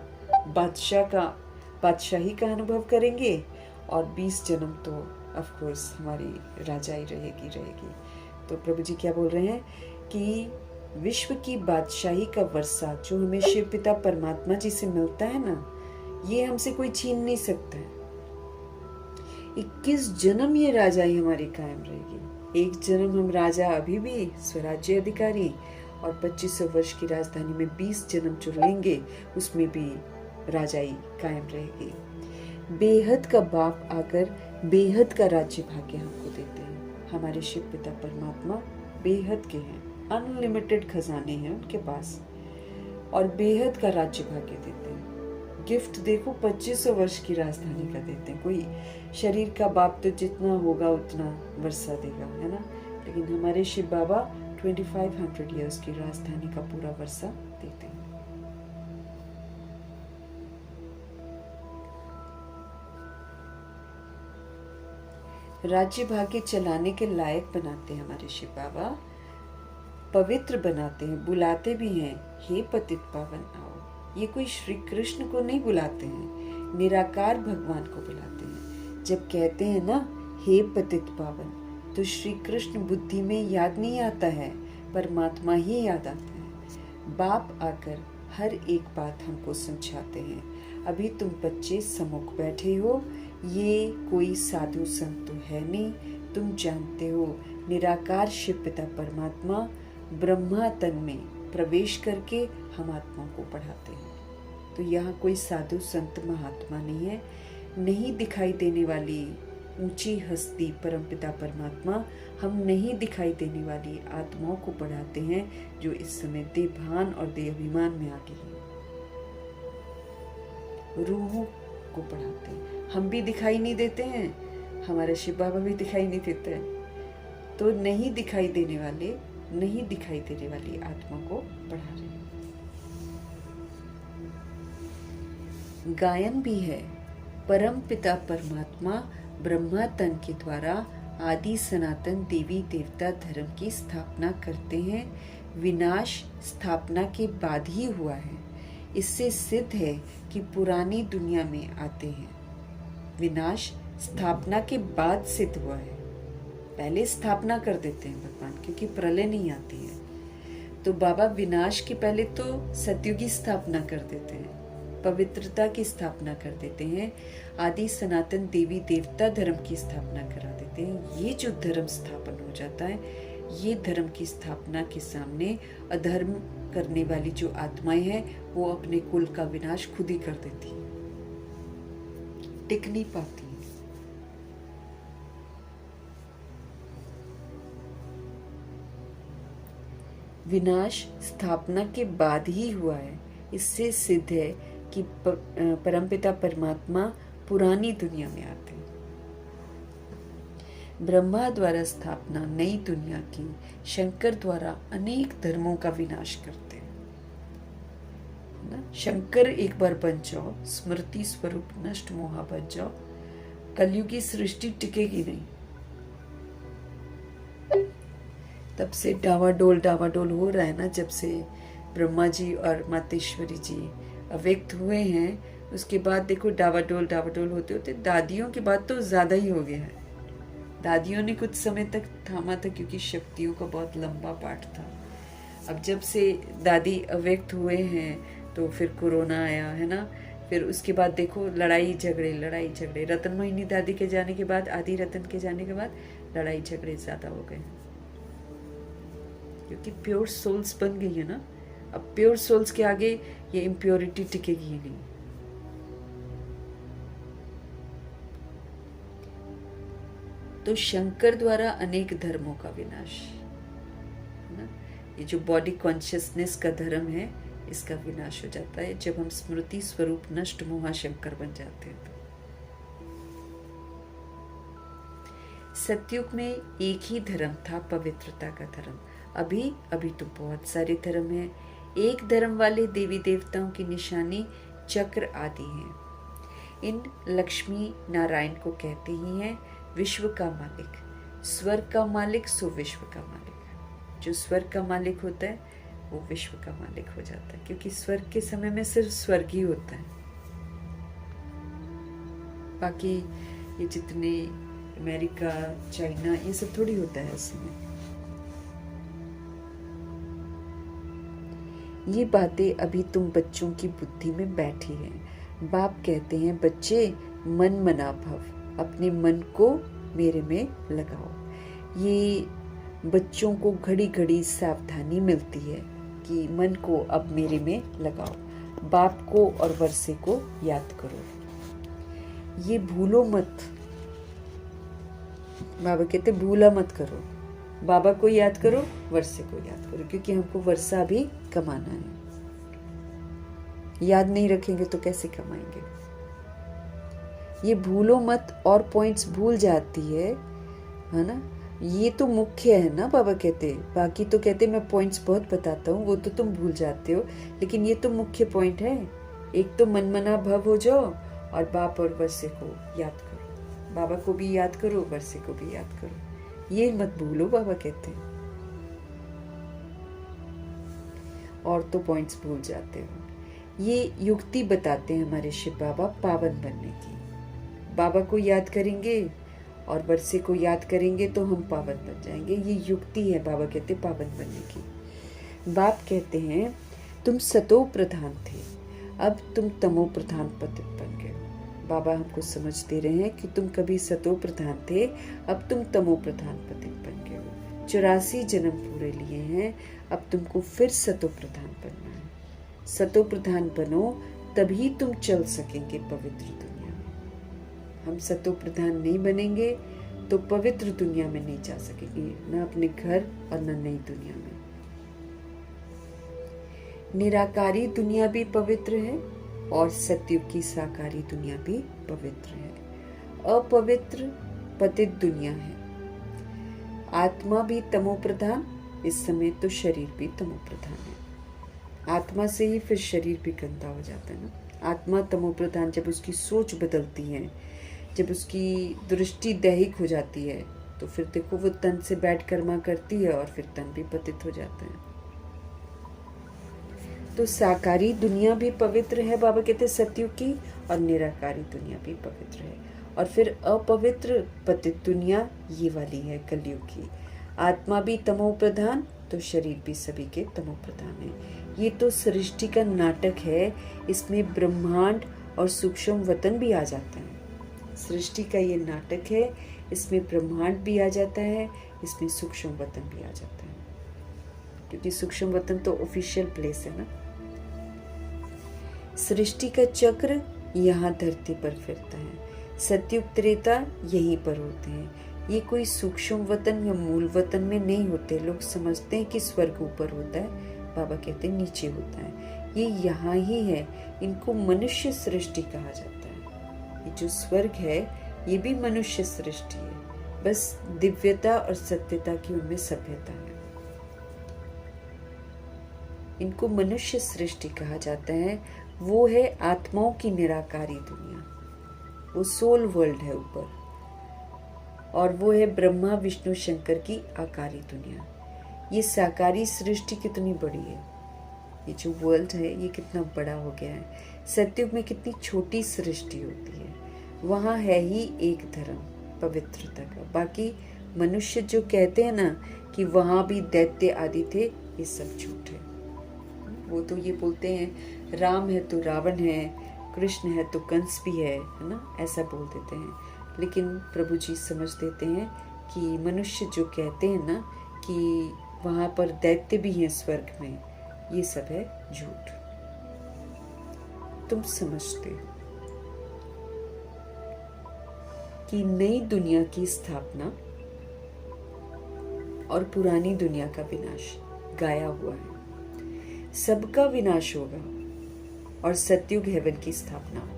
बादशाही का अनुभव करेंगे। और 20 जन्म तो ऑफ कोर्स हमारी राजाई रहेगी। तो प्रभु जी क्या बोल रहे हैं कि विश्व की बादशाही का वर्षा जो हमें शिव पिता परमात्मा जी से मिलता है ना, ये हमसे कोई छीन नहीं सकता है। 21 जन्म ये राजाई हमारी कायम रहेगी। एक जन्म हम राजा अभी भी स्वराज्य अधिकारी, और 2500 वर्ष की राजधानी में 20 जन्म जो लेंगे, उसमें भी राजाई कायम रहेगी। बेहद का बाप आकर बेहद का राज्य भाग्य हमको देते हैं। हमारे शिव पिता परमात्मा बेहद के हैं, अनलिमिटेड खजाने हैं उनके पास, और बेहद का राज्य भाग्य देते हैं। गिफ्ट देखो 2500 वर्ष की राजधानी का देते हैं। कोई शरीर का बाप तो जितना होगा उतना वर्षा देगा, है ना, लेकिन हमारे शिव बाबा 2500 ईयर्स की राजधानी का पूरा वर्षा देते हैं। राज्य भाग्य चलाने के लायक बनाते हैं हमारे शिव बाबा, पवित्र बनाते हैं, बुलाते भी हैं, हे पतित पावन आओ। ये कोई श्री कृष्ण को नहीं बुलाते हैं, निराकार भगवान को बुलाते हैं। जब कहते हैं ना हे पतित पावन, तो श्री कृष्ण बुद्धि में याद नहीं आता है, परमात्मा ही याद आता है। बाप आकर हर एक बात हमको समझाते हैं। अभी तुम बच्चे सम्मुख बैठे हो, ये कोई साधु संत तो है नहीं, तुम जानते हो निराकार शिव पिता परमात्मा ब्रह्मा तन में प्रवेश करके हम आत्माओं को पढ़ाते हैं। तो यहाँ कोई साधु संत महात्मा नहीं है, नहीं दिखाई देने वाली ऊंची हस्ती परमपिता परमात्मा हम नहीं दिखाई देने वाली आत्माओं को पढ़ाते हैं, जो इस समय देहभान और देह अभिमान में आ गई है। रूहों को पढ़ाते हैं। हम भी दिखाई नहीं देते हैं, हमारे शिव बाबा भी दिखाई नहीं देते हैं। तो नहीं दिखाई देने वाली आत्मा को पढ़ा रहे हैं। गायन भी है, परम पिता परमात्मा ब्रह्मा तन के द्वारा आदि सनातन देवी देवता धर्म की स्थापना करते हैं। विनाश स्थापना के बाद ही हुआ है। इससे सिद्ध है कि पुरानी दुनिया में आते हैं। विनाश स्थापना के बाद सिद्ध हुआ है। पहले स्थापना कर देते हैं भगवान, क्योंकि प्रलय नहीं आती है। तो बाबा विनाश के पहले तो सतयुग की स्थापना कर देते हैं, पवित्रता की स्थापना कर देते हैं, आदि सनातन देवी देवता धर्म की स्थापना करा देते हैं। ये जो धर्म स्थापन हो जाता है, ये धर्म की स्थापना के सामने अधर्म करने वाली जो आत्माएं हैं वो अपने कुल का विनाश खुद ही कर देती हैं, टिक नहीं पाती। विनाश स्थापना के बाद ही हुआ है। इससे सिद्ध है कि परमपिता परमात्मा पुरानी दुनिया में आते हैं। ब्रह्मा द्वारा स्थापना नई दुनिया की, शंकर द्वारा अनेक धर्मों का विनाश करते हैं ना। शंकर एक बार बन जाओ, स्मृति स्वरूप नष्ट मोहा बन जाओ, कलयुग की सृष्टि टिकेगी नहीं। तब से डावाडोल हो रहा है ना, जब से ब्रह्मा जी और मातेश्वरी जी अव्यक्त हुए हैं, उसके बाद देखो डावाडोल होते होते दादियों की बात तो ज्यादा ही हो गया है। दादियों ने कुछ समय तक थामा था क्योंकि शक्तियों का बहुत लंबा पाठ था। अब जब से दादी अव्यक्त हुए हैं तो फिर कोरोना आया है ना, फिर उसके बाद देखो लड़ाई झगड़े। रतन मोहिनी दादी के जाने के बाद, आदि रतन के जाने के बाद लड़ाई झगड़े ज्यादा हो गए, क्योंकि प्योर सोल्स बन गई है ना। अब प्योर सोल्स के आगे ये इम्प्योरिटी टिकेगी ही नहीं। तो शंकर द्वारा अनेक धर्मों का विनाश है ना। ये जो बॉडी कॉन्शियसनेस का धर्म है, इसका विनाश हो जाता है जब हम स्मृति स्वरूप नष्ट मोहाशंकर बन जाते हैं। सतयुग में एक ही धर्म था, पवित्रता का धर्म। अभी तो बहुत सारे धर्म हैं। एक धर्म वाले देवी देवताओं की निशानी चक्र आदि हैं। इन लक्ष्मी नारायण को कहते ही हैं विश्व का मालिक, स्वर्ग का मालिक, सो विश्व का मालिक। जो स्वर्ग का मालिक होता है वो विश्व का मालिक हो जाता है, क्योंकि स्वर्ग के समय में सिर्फ स्वर्ग ही होता है। बाकी ये जितने अमेरिका, चाइना, ये सब थोड़ी होता है उस समय। ये बातें अभी तुम बच्चों की बुद्धि में बैठी हैं। बाप कहते हैं बच्चे मन मना भव, अपने मन को मेरे में लगाओ। ये बच्चों को घड़ी घड़ी सावधानी मिलती है कि मन को अब मेरे में लगाओ। बाप को और वर्षे को याद करो, ये भूलो मत। बाबा कहते भूला मत करो। बाबा को याद करो, वर्षे को याद करो, क्योंकि हमको वर्षा भी कमाना है। याद नहीं रखेंगे तो कैसे कमाएंगे। ये भूलो मत और पॉइंट्स भूल जाती है ना। ये तो मुख्य है ना, बाबा कहते। बाकी तो कहते मैं पॉइंट्स बहुत बताता हूँ, वो तो तुम भूल जाते हो, लेकिन ये तो मुख्य पॉइंट है। एक तो मनमना भव हो जाओ और बाप और वर्षे को याद करो। बाबा को भी याद करो, वर्षे को भी याद करो, ये मत भूलो, बाबा कहते हैं। और तो पॉइंट्स भूल जाते हो। ये युक्ति बताते हैं हमारे शिव बाबा पावन बनने की। बाबा को याद करेंगे और वर्षे को याद करेंगे तो हम पावन बन जाएंगे। ये युक्ति है, बाबा कहते पावन बनने की। बाप कहते हैं तुम सतो प्रधान थे, अब तुम तमो प्रधान पतित बन गए। बाबा हमको समझ दे रहे हैं कि तुम कभी सतो प्रधान थे, अब तुम तमो प्रधान पतित बन गए हो। 84 जन्म पूरे लिए हैं, अब तुमको फिर सतो प्रधान बनना है। सतो प्रधान बनो, तभी तुम चल सकेंगे पवित्र दुनिया में। हम सतो प्रधान नहीं बनेंगे तो पवित्र दुनिया में नहीं जा सकेंगे, न अपने घर और न नई दुनिया में। निराकारी दुनिया भी पवित्र है और सतयुग की साकारी दुनिया भी पवित्र है। अपवित्र पतित दुनिया है। आत्मा भी तमो प्रधान, इस समय तो शरीर भी तमो प्रधान है। आत्मा से ही फिर शरीर भी गंदा हो जाता है ना। आत्मा तमो प्रधान जब उसकी सोच बदलती है, जब उसकी दृष्टि दैहिक हो जाती है, तो फिर देखो वो तन से बैठ कर्मा करती है और फिर तन भी पतित हो जाता है। तो साकारी दुनिया भी पवित्र है, बाबा कहते सतयुग की, और निराकारी दुनिया भी पवित्र है। और फिर अपवित्र पतित दुनिया ये वाली है कलयुग की। आत्मा भी तमो प्रधान तो शरीर भी सभी के तमो प्रधान है। ये तो सृष्टि का नाटक है, इसमें ब्रह्मांड और सूक्ष्म वतन भी आ जाता है। सृष्टि का ये नाटक है, इसमें ब्रह्मांड भी आ जाता है, इसमें सूक्ष्म वतन भी आ जाता है, क्योंकि सूक्ष्म वतन तो ऑफिशियल प्लेस है ना। सृष्टि का चक्र यहाँ धरती पर फिरता है, सतयुग त्रेता यहीं पर होते हैं। ये कोई सूक्ष्म वतन या मूल वतन में नहीं होते। लोग समझते हैं कि स्वर्ग ऊपर होता है, बाबा कहते हैं नीचे होता है। ये यहाँ ही है, इनको मनुष्य सृष्टि कहा जाता है। ये जो स्वर्ग है ये भी मनुष्य सृष्टि है, बस दिव्यता और सत्यता की उनमें सभ्यता है। इनको मनुष्य सृष्टि कहा जाता है। वो है आत्माओं की निराकारी दुनिया, वो सोल वर्ल्ड है ऊपर, और वो है ब्रह्मा विष्णु शंकर की आकारी दुनिया। ये साकारी सृष्टि कितनी बड़ी है, ये जो वर्ल्ड है ये कितना बड़ा हो गया है। सतयुग में कितनी छोटी सृष्टि होती है, वहाँ है ही एक धर्म पवित्रता का। बाकी मनुष्य जो कहते हैं ना कि वहाँ भी दैत्य आदि थे, ये सब झूठ है। वो तो ये बोलते हैं राम है तो रावण है, कृष्ण है तो कंस भी है ना, ऐसा बोल देते हैं। लेकिन प्रभु जी समझ देते हैं कि मनुष्य जो कहते हैं ना कि वहाँ पर दैत्य भी हैं स्वर्ग में, ये सब है झूठ। तुम समझते हो कि नई दुनिया की स्थापना और पुरानी दुनिया का विनाश गाया हुआ है। सबका विनाश होगा और सतयुग हेवन की स्थापना होगी।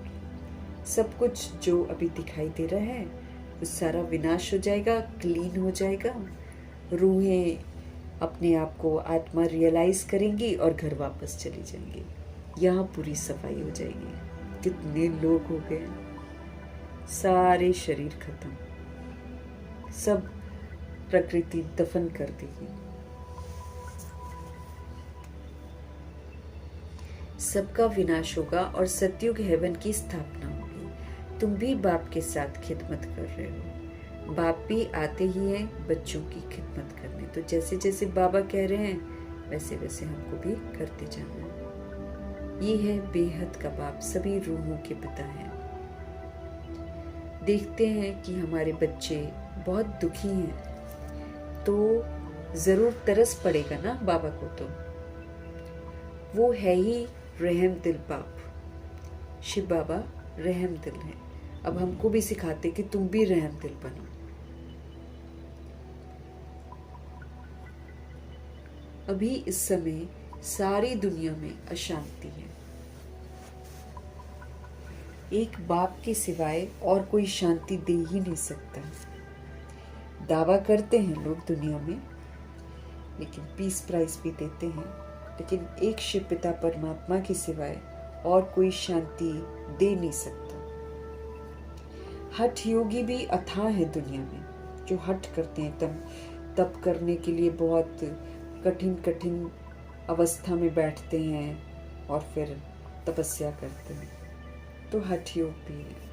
सब कुछ जो अभी दिखाई दे रहा है वो सारा विनाश हो जाएगा, क्लीन हो जाएगा। रूहें अपने आप को आत्मा रियलाइज करेंगी और घर वापस चली जाएंगी। यहाँ पूरी सफाई हो जाएगी। कितने लोग हो गए, सारे शरीर खत्म, सब प्रकृति दफन कर देगी। सबका विनाश होगा और सतयुग हेवन की स्थापना होगी। तुम भी बाप के साथ खिदमत कर रहे हो। बाप भी आते ही हैं बच्चों की खिदमत करने। तो जैसे जैसे बाबा कह रहे हैं वैसे वैसे हमको भी करते जाना है। ये है बेहद का बाप, सभी रूहों के पिता हैं। देखते हैं कि हमारे बच्चे बहुत दुखी हैं तो जरूर तरस पड़ेगा ना बाबा को। तो वो है ही रहम दिल बाप। शिव बाबा रहम दिल है। अब हमको भी सिखाते कि तुम भी रहम दिल बनो। अभी इस समय सारी दुनिया में अशांति है। एक बाप के सिवाय और कोई शांति दे ही नहीं सकता। दावा करते हैं लोग दुनिया में, लेकिन पीस प्राइज भी देते हैं, लेकिन एक शिव पिता परमात्मा के सिवाय और कोई शांति दे नहीं सकता। हठ योगी भी अथाह है दुनिया में, जो हठ करते हैं, तप करने के लिए बहुत कठिन कठिन अवस्था में बैठते हैं और फिर तपस्या करते हैं, तो हठ योग भी है।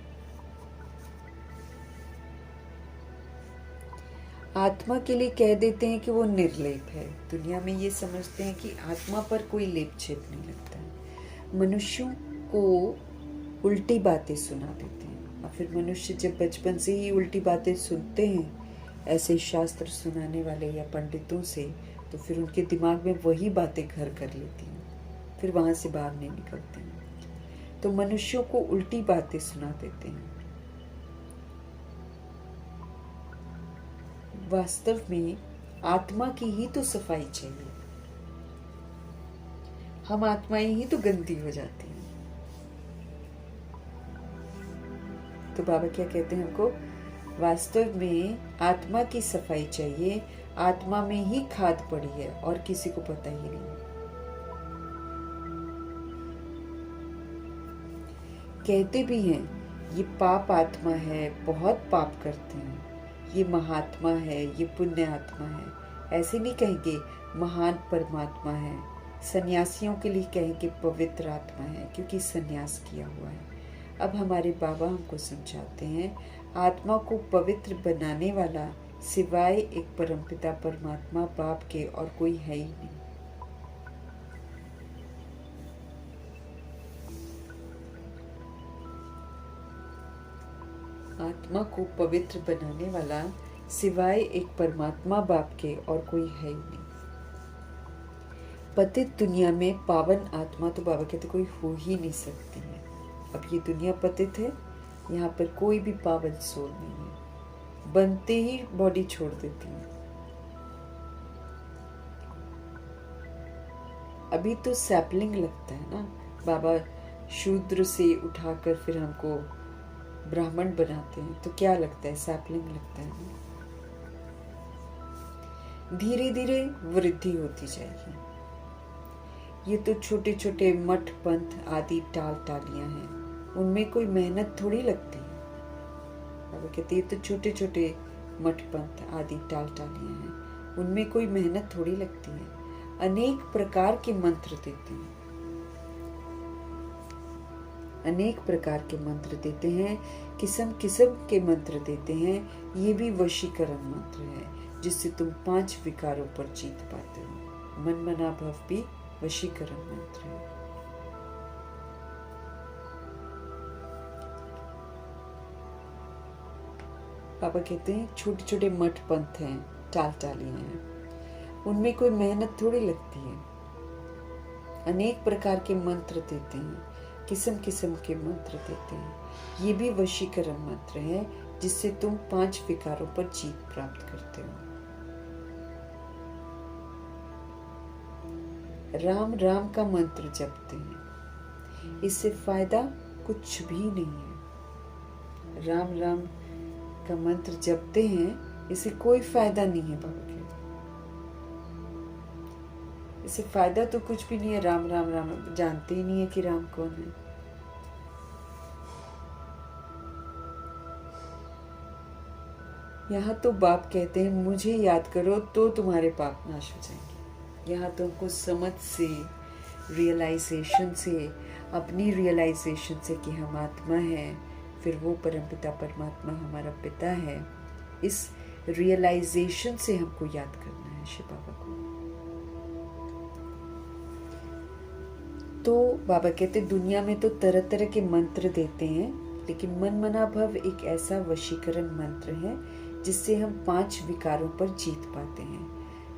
आत्मा के लिए कह देते हैं कि वो निर्लेप है। दुनिया में ये समझते हैं कि आत्मा पर कोई लेप छेप नहीं लगता है। मनुष्यों को उल्टी बातें सुना देते हैं, और फिर मनुष्य जब बचपन से ही उल्टी बातें सुनते हैं ऐसे शास्त्र सुनाने वाले या पंडितों से, तो फिर उनके दिमाग में वही बातें घर कर लेती हैं, फिर वहाँ से बाहर नहीं निकलते हैं। तो मनुष्यों को उल्टी बातें सुना देते हैं। वास्तव में आत्मा की ही तो सफाई चाहिए। हम आत्माएं ही तो गंदी हो जाती हैं। तो बाबा क्या कहते हैं हमको? वास्तव में आत्मा की सफाई चाहिए। आत्मा में ही खाद पड़ी है और किसी को पता ही नहीं। कहते भी हैं ये पाप आत्मा है, बहुत पाप करते हैं, ये महात्मा है, ये पुण्य आत्मा है। ऐसे नहीं कहेंगे महान परमात्मा है। सन्यासियों के लिए कहेंगे पवित्र आत्मा है, क्योंकि सन्यास किया हुआ है। अब हमारे बाबा हमको समझाते हैं, आत्मा को पवित्र बनाने वाला सिवाय एक परमपिता परमात्मा बाप के और कोई है ही नहीं। आत्मा को पवित्र बनाने वाला सिवाय एक परमात्मा बाप के और कोई है ही नहीं। पतित दुनिया में पावन आत्मा तो बाबा कहते कोई हो ही नहीं सकती है। अब ये दुनिया पतित है, यहाँ पर कोई भी पावन सोल नहीं है, बनते ही बॉडी छोड़ देती है। अभी तो सैपलिंग लगता है ना, बाबा शूद्र से उठाकर फिर हमको ब्राह्मण बनाते हैं, तो क्या लगता है, सैपलिंग लगता है ना। धीरे धीरे वृद्धि होती जाएगी। ये तो छोटे छोटे मठ पंथ आदि टाल टालियां हैं, उनमें कोई मेहनत थोड़ी लगती है। बाबा कहते हैं तो छोटे छोटे मठ पंथ आदि टाल टालियां हैं, उनमें कोई मेहनत थोड़ी लगती है। अनेक प्रकार के मंत्र देते हैं, अनेक प्रकार के मंत्र देते हैं, किस्म किस्म के मंत्र देते हैं। ये भी वशीकरण मंत्र है, जिससे तुम 5 विकारों पर जीत पाते हो। मन मना भव भी वशीकरण मंत्र है। पापा कहते हैं छोटे छोटे मठ पंथ हैं, टाल टालियां हैं, उनमें कोई मेहनत थोड़ी लगती है। अनेक प्रकार के मंत्र देते हैं, किस्म किस्म के मंत्र देते हैं। ये भी वशीकरण मंत्र है, जिससे तुम 5 विकारों पर जीत प्राप्त करते हो। राम राम का मंत्र जपते हैं, इससे फायदा कुछ भी नहीं है। राम राम का मंत्र जपते हैं, इससे कोई फायदा नहीं है बाबा के। इससे फायदा तो कुछ भी नहीं है। राम राम राम जानते ही नहीं है कि राम कौन है। यहाँ तो बाप कहते हैं मुझे याद करो तो तुम्हारे पाप नाश हो जाएंगे। यहाँ तो हमको समझ से, रियलाइजेशन से, अपनी रियलाइजेशन से कि हम आत्मा है, फिर वो परमपिता परमात्मा हमारा पिता है, इस रियलाइजेशन से हमको याद करना है शिव बाबा को। तो बाबा कहते दुनिया में तो तरह तरह के मंत्र देते हैं, लेकिन मन मना भव एक ऐसा वशीकरण मंत्र है जिससे हम 5 विकारों पर जीत पाते हैं।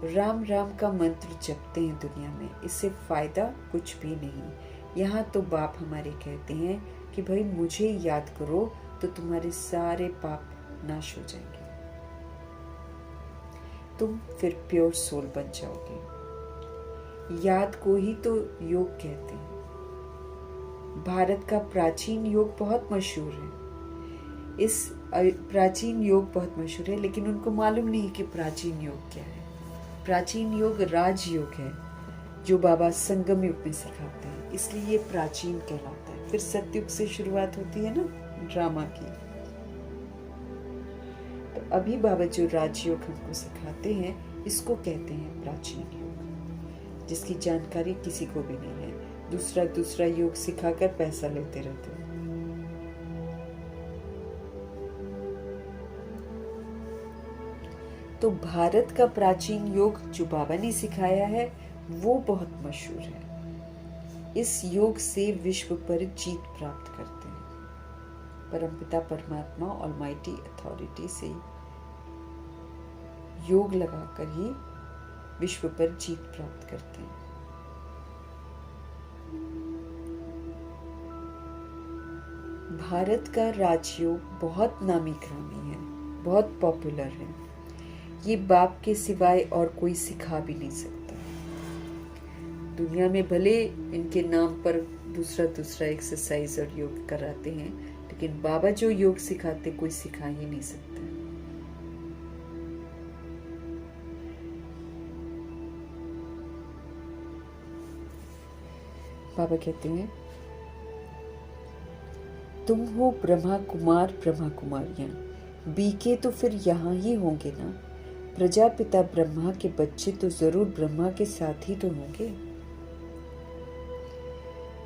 राम राम का मंत्र जपते हैं दुनिया में, इससे फायदा कुछ भी नहीं। यहाँ तो बाप हमारे कहते हैं कि भाई मुझे याद करो तो तुम्हारे सारे पाप नाश हो जाएंगे, तुम फिर प्योर सोल बन जाओगे। याद को ही तो योग कहते हैं। भारत का प्राचीन योग बहुत मशहूर है। इस प्राचीन योग बहुत मशहूर है, लेकिन उनको मालूम नहीं कि प्राचीन योग क्या है। प्राचीन योग राजयोग है, जो बाबा संगम युग में सिखाते हैं, इसलिए ये प्राचीन कहलाता है। फिर सतयुग से शुरुआत होती है ना ड्रामा की। तो अभी बाबा जो राजयोग हमको सिखाते हैं, इसको कहते हैं प्राचीन योग, जिसकी जानकारी किसी को भी नहीं है। दूसरा योग सिखाकर पैसा लेते रहते हैं। तो भारत का प्राचीन योग जो बाबा ने सिखाया है वो बहुत मशहूर है। इस योग से विश्व पर जीत प्राप्त करते हैं। परमपिता परमात्मा ऑलमाइटी अथॉरिटी से योग लगाकर ही विश्व पर जीत प्राप्त करते हैं। भारत का राजयोग बहुत नामी ग्रामी है, बहुत पॉपुलर है। ये बाप के सिवाय और कोई सिखा भी नहीं सकता। दुनिया में भले इनके नाम पर दूसरा एक्सरसाइज और योग कराते हैं, लेकिन बाबा जो योग सिखाते कोई सिखा ही नहीं सकता। बाबा कहते हैं तुम हो ब्रह्मा कुमार ब्रह्मा कुमारियां, बीके तो फिर यहाँ ही होंगे ना। प्रजापिता ब्रह्मा के बच्चे तो जरूर ब्रह्मा के साथ ही तो होंगे।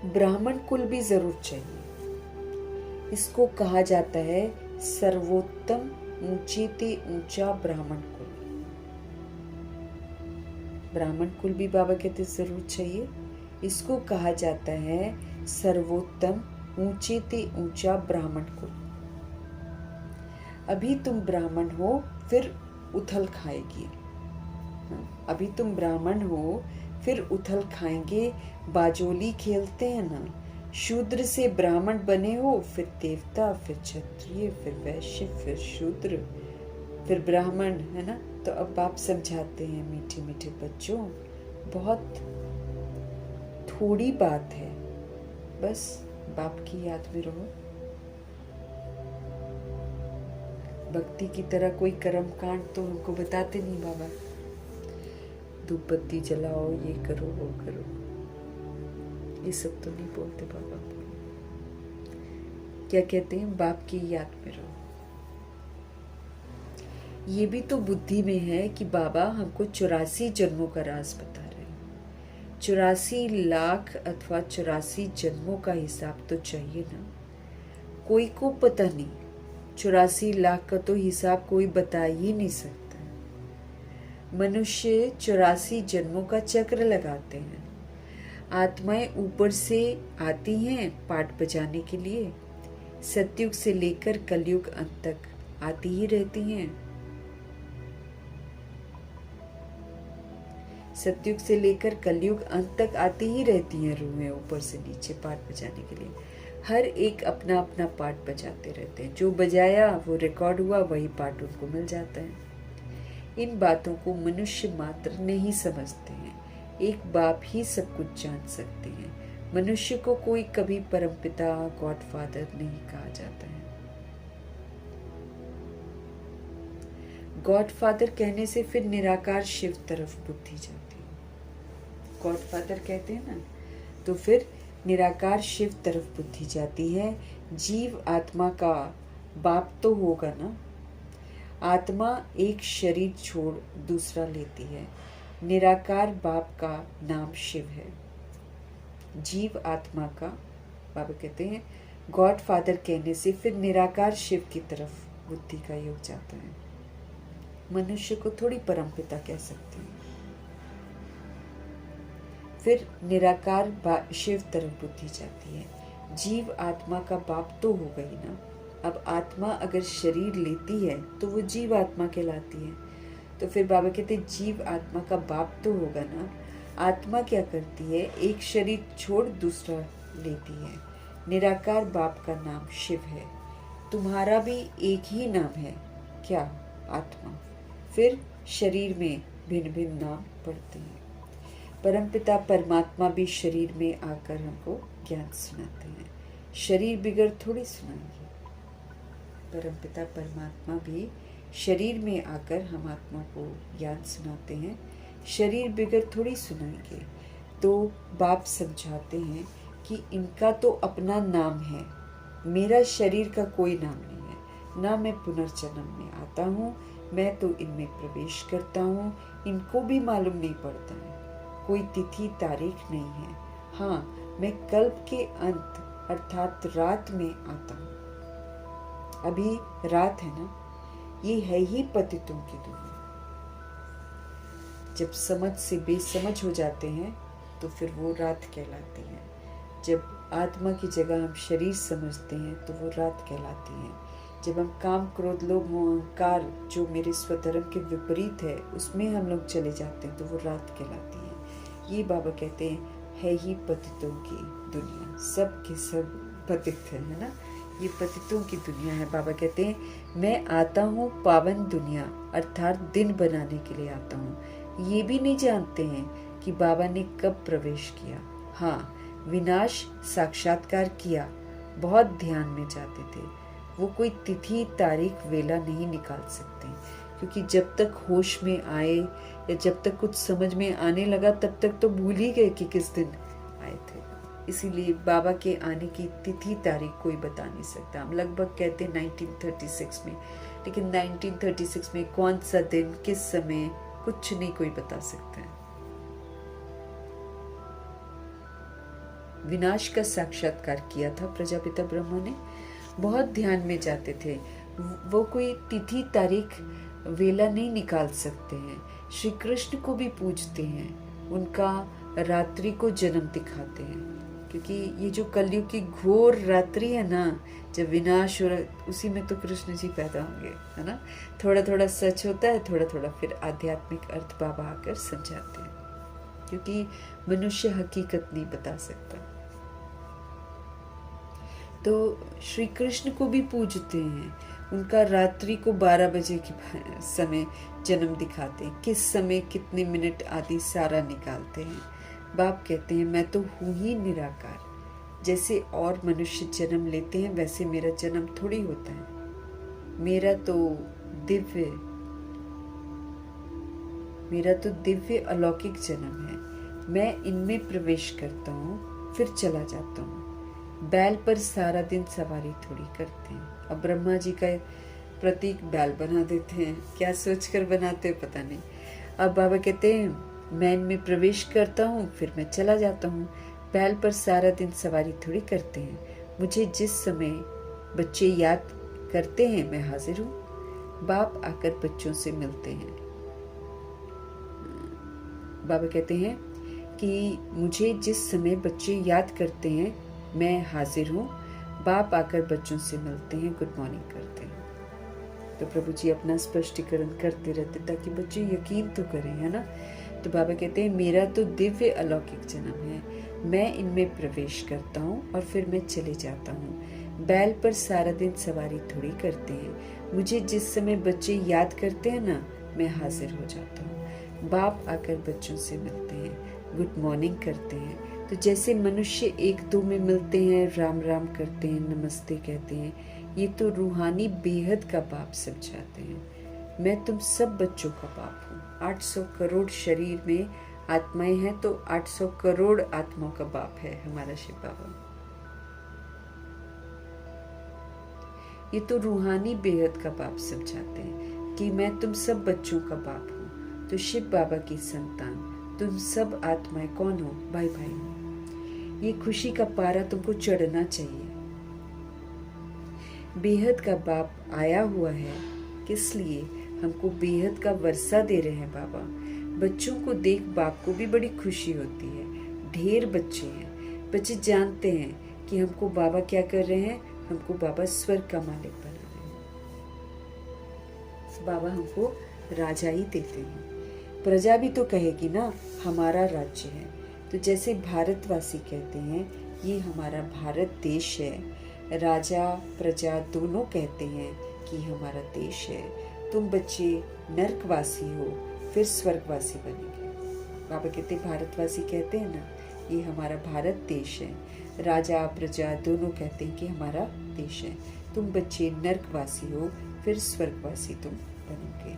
ब्राह्मण कुल भी जरूर चाहिए, इसको कहा जाता है सर्वोत्तम ऊंचे ते ऊंचा ब्राह्मण कुल। ब्राह्मण कुल भी बाबा कहते जरूर चाहिए। इसको कहा जाता है सर्वोत्तम ऊंचे ते ऊंचा ब्राह्मण कुल। अभी तुम ब्राह्मण हो फिर उथल खाएगी। अभी तुम ब्राह्मण हो फिर उथल खाएंगे, बाजोली खेलते हैं ना। शूद्र से ब्राह्मण बने हो, फिर देवता, फिर क्षत्रिय, फिर वैश्य, फिर शूद्र, फिर ब्राह्मण, है ना। तो अब आप समझाते हैं मीठे मीठे बच्चों, बहुत थोड़ी बात है, बस बाप की याद में रहो। भक्ति की तरह कोई कर्म कांड तो हमको बताते नहीं बाबा, धूप बत्ती जलाओ, ये करो वो करो, ये सब तो नहीं बोलते बाबा। क्या कहते हैं, बाप की याद में रहो। ये भी तो बुद्धि में है कि बाबा हमको 84 जन्मों का राज बता रहे हैं। 84 लाख अथवा 84 जन्मों का हिसाब तो चाहिए ना। कोई को पता नहीं, 84 लाख का तो हिसाब कोई बता ही नहीं सकता। मनुष्य 84 जन्मों का चक्र लगाते हैं। आत्माएं ऊपर से आती हैं पाठ बजाने के लिए, सतयुग से लेकर कलयुग अंत तक आती ही रहती हैं। सतयुग से लेकर कलयुग अंत तक आती ही रहती हैं रूहें ऊपर से नीचे पाठ बजाने के लिए। हर एक अपना अपना पाठ बजाते रहते हैं। जो बजाया वो रिकॉर्ड हुआ, वही पाठ उनको मिल जाता है। इन बातों को मनुष्य मात्र नहीं समझते हैं। एक बाप ही सब कुछ जान सकते हैं। मनुष्य को कोई कभी परमपिता, गॉडफादर नहीं कहा जाता है। गॉडफादर कहने से फिर निराकार शिव तरफ बुद्धि जाती है। गॉडफादर कहते हैं ना, तो फिर निराकार शिव तरफ बुद्धि जाती है। जीव आत्मा का बाप तो होगा ना। आत्मा एक शरीर छोड़ दूसरा लेती है। निराकार बाप का नाम शिव है। जीव आत्मा का, बाबा कहते हैं, गॉड फादर कहने से फिर निराकार शिव की तरफ बुद्धि का योग जाता है। मनुष्य को थोड़ी परमपिता कह सकते हैं। फिर निराकार शिव तरफ बुद्धि जाती है। जीव आत्मा का बाप तो हो गई ना। अब आत्मा अगर शरीर लेती है तो वो जीव आत्मा कहलाती है। तो फिर बाबा कहते हैं जीव आत्मा का बाप तो होगा ना। आत्मा क्या करती है, एक शरीर छोड़ दूसरा लेती है। निराकार बाप का नाम शिव है। तुम्हारा भी एक ही नाम है, क्या, आत्मा। फिर शरीर में भिन्न भिन्न नाम पड़ते हैं। परमपिता परमात्मा भी शरीर में आकर हमको ज्ञान सुनाते हैं। शरीर बिगड़ थोड़ी सुनाएंगे। परमपिता परमात्मा भी शरीर में आकर हम आत्मा को ज्ञान सुनाते हैं। शरीर बिगड़ थोड़ी सुनाएंगे। तो बाप समझाते हैं कि इनका तो अपना नाम है, मेरा शरीर का कोई नाम नहीं है। ना मैं पुनर्जन्म में आता हूँ, मैं तो इनमें प्रवेश करता हूँ। इनको भी मालूम नहीं पड़ता है, कोई तिथि तारीख नहीं है। हाँ, मैं कल्प के अंत अर्थात रात में आता हूँ। अभी रात है ना, ये है ही पतितों की दुनिया। जब समझ से बेसमझ हो जाते हैं तो फिर वो रात कहलाती है। जब आत्मा की जगह हम शरीर समझते हैं तो वो रात कहलाती है। जब हम काम, क्रोध, लोभ, मोह, अहंकार जो मेरे स्वधर्म के विपरीत है उसमें हम लोग चले जाते हैं तो वो रात कहलाती है। ये बाबा कहते हैं है ही पतितों की दुनिया। सब के सब पतित है ना। ये पतितों की दुनिया है। बाबा कहते हैं मैं आता हूँ पावन दुनिया अर्थात दिन बनाने के लिए आता हूँ। ये भी नहीं जानते हैं कि बाबा ने कब प्रवेश किया। हाँ, विनाश साक्षात्कार किया, बहुत ध्यान में जाते थे। वो कोई तिथि तारीख वेला नहीं निकाल सकते, क्योंकि जब तक होश में आए या जब तक कुछ समझ में आने लगा तब तक तो भूल ही गए कि किस दिन आए थे। इसीलिए बाबा के आने की तिथि तारीख कोई बता नहीं सकता। हम लगभग कहते हैं 1936 में, लेकिन 1936 में कौन सा दिन, किस समय, कुछ नहीं कोई बता सकता है। विनाश का साक्षात्कार किया था प्रजापिता ब्रह्मा ने, बहुत ध्यान में जाते थे। वो कोई तिथि तारीख वेला नहीं निकाल सकते हैं। श्री कृष्ण को भी पूजते हैं, उनका रात्रि को जन्म दिखाते हैं, क्योंकि ये जो कलयुग की घोर रात्रि है ना, जब विनाश हो रहा, उसी में तो कृष्ण जी पैदा होंगे, है ना। थोड़ा थोड़ा सच होता है, थोड़ा थोड़ा फिर आध्यात्मिक अर्थ बाबा आकर समझाते हैं, क्योंकि मनुष्य हकीकत नहीं बता सकता। तो श्री कृष्ण को भी पूजते हैं, उनका रात्रि को 12 बजे के समय जन्म दिखाते हैं, किस समय कितने मिनट आदि सारा निकालते हैं। बाप कहते हैं मैं तो हूँ ही निराकार, जैसे और मनुष्य जन्म लेते हैं वैसे मेरा जन्म थोड़ी होता है। मेरा तो दिव्य अलौकिक जन्म है। मैं इनमें प्रवेश करता हूँ, फिर चला जाता हूँ। बैल पर सारा दिन सवारी थोड़ी करते हैं। अब ब्रह्मा जी का प्रतीक बैल बना देते हैं, क्या सोचकर बनाते हैं पता नहीं। अब बाबा कहते हैं मैं इनमें प्रवेश करता हूँ, फिर मैं चला जाता हूँ। बैल पर सारा दिन सवारी थोड़ी करते हैं। मुझे जिस समय बच्चे याद करते हैं मैं हाजिर हूँ। बाप आकर बच्चों से मिलते हैं। बाबा कहते हैं कि मुझे जिस समय बच्चे याद करते हैं मैं हाजिर हूँ। बाप आकर बच्चों से मिलते हैं, गुड मॉर्निंग करते हैं। तो प्रभु जी अपना स्पष्टीकरण करते रहते ताकि बच्चे यकीन तो करें, है ना। तो बाबा कहते हैं मेरा तो दिव्य अलौकिक जन्म है। मैं इनमें प्रवेश करता हूँ और फिर मैं चले जाता हूँ। बैल पर सारा दिन सवारी थोड़ी करते हैं। मुझे जिस समय बच्चे याद करते हैं ना, मैं हाजिर हो जाता हूँ। बाप आकर बच्चों से मिलते हैं, गुड मॉर्निंग करते हैं। तो जैसे मनुष्य एक दो में मिलते हैं, राम राम करते हैं, नमस्ते कहते हैं, ये तो रूहानी बेहद का बाप समझाते हैं। मैं तुम सब बच्चों का बाप हूँ। 800 करोड़ शरीर में आत्माएं हैं, तो 800 करोड़ आत्माओं का बाप है हमारा शिव बाबा। ये तो रूहानी बेहद का बाप समझाते हैं कि मैं तुम सब बच्चों का बाप हूँ। तो शिव बाबा की संतान तुम सब आत्माएं कौन हो? भाई भाई हो। ये खुशी का पारा तुमको चढ़ना चाहिए। बेहद का बाप आया हुआ है, किस लिए? हमको बेहद का वर्षा दे रहे हैं बाबा। बच्चों को देख बाप को भी बड़ी खुशी होती है। ढेर बच्चे हैं, बच्चे जानते हैं कि हमको बाबा क्या कर रहे हैं, हमको बाबा स्वर्ग का मालिक बना रहे हैं। बाबा हमको राजा ही देते हैं। प्रजा भी तो कहेगी ना हमारा राज्य है। तो जैसे भारतवासी कहते हैं ये हमारा भारत देश है, राजा प्रजा दोनों कहते हैं कि हमारा देश है। तुम बच्चे नरकवासी हो, फिर स्वर्गवासी बनेंगे। बाबा कहते भारतवासी कहते हैं ना ये हमारा भारत देश है। राजा प्रजा दोनों कहते हैं कि हमारा देश है। तुम बच्चे नरकवासी हो, फिर स्वर्गवासी तुम बनोगे।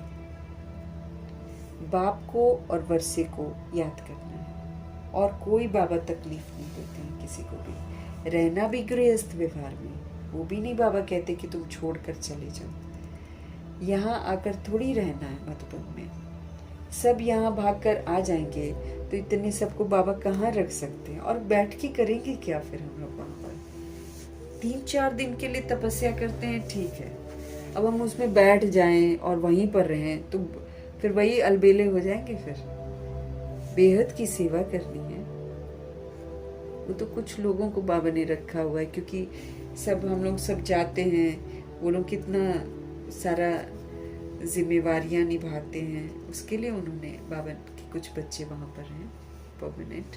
बाप को और वर्षे को याद करना है, और कोई बाबा तकलीफ नहीं देते हैं किसी को भी। रहना भी गृहस्थ व्यवहार में, वो भी नहीं बाबा कहते कि तुम छोड़कर चले जाओ। यहाँ आकर थोड़ी रहना है मधुबन में। सब यहाँ भागकर आ जाएंगे तो इतने सबको बाबा कहाँ रख सकते हैं, और बैठ के करेंगे क्या फिर हम लोग वहाँ पर? 3-4 दिन के लिए तपस्या करते हैं, ठीक है। अब हम उसमें बैठ जाएं और वहीं पर रहें तो फिर वही अलबेले हो जाएंगे। फिर बेहद की सेवा करनी है। वो तो कुछ लोगों को बाबा ने रखा हुआ है, क्योंकि सब हम लोग सब जाते हैं, वो लोग कितना सारा जिम्मेवारियां निभाते हैं, उसके लिए उन्होंने बाबा के कुछ बच्चे वहाँ पर हैं परमानेंट।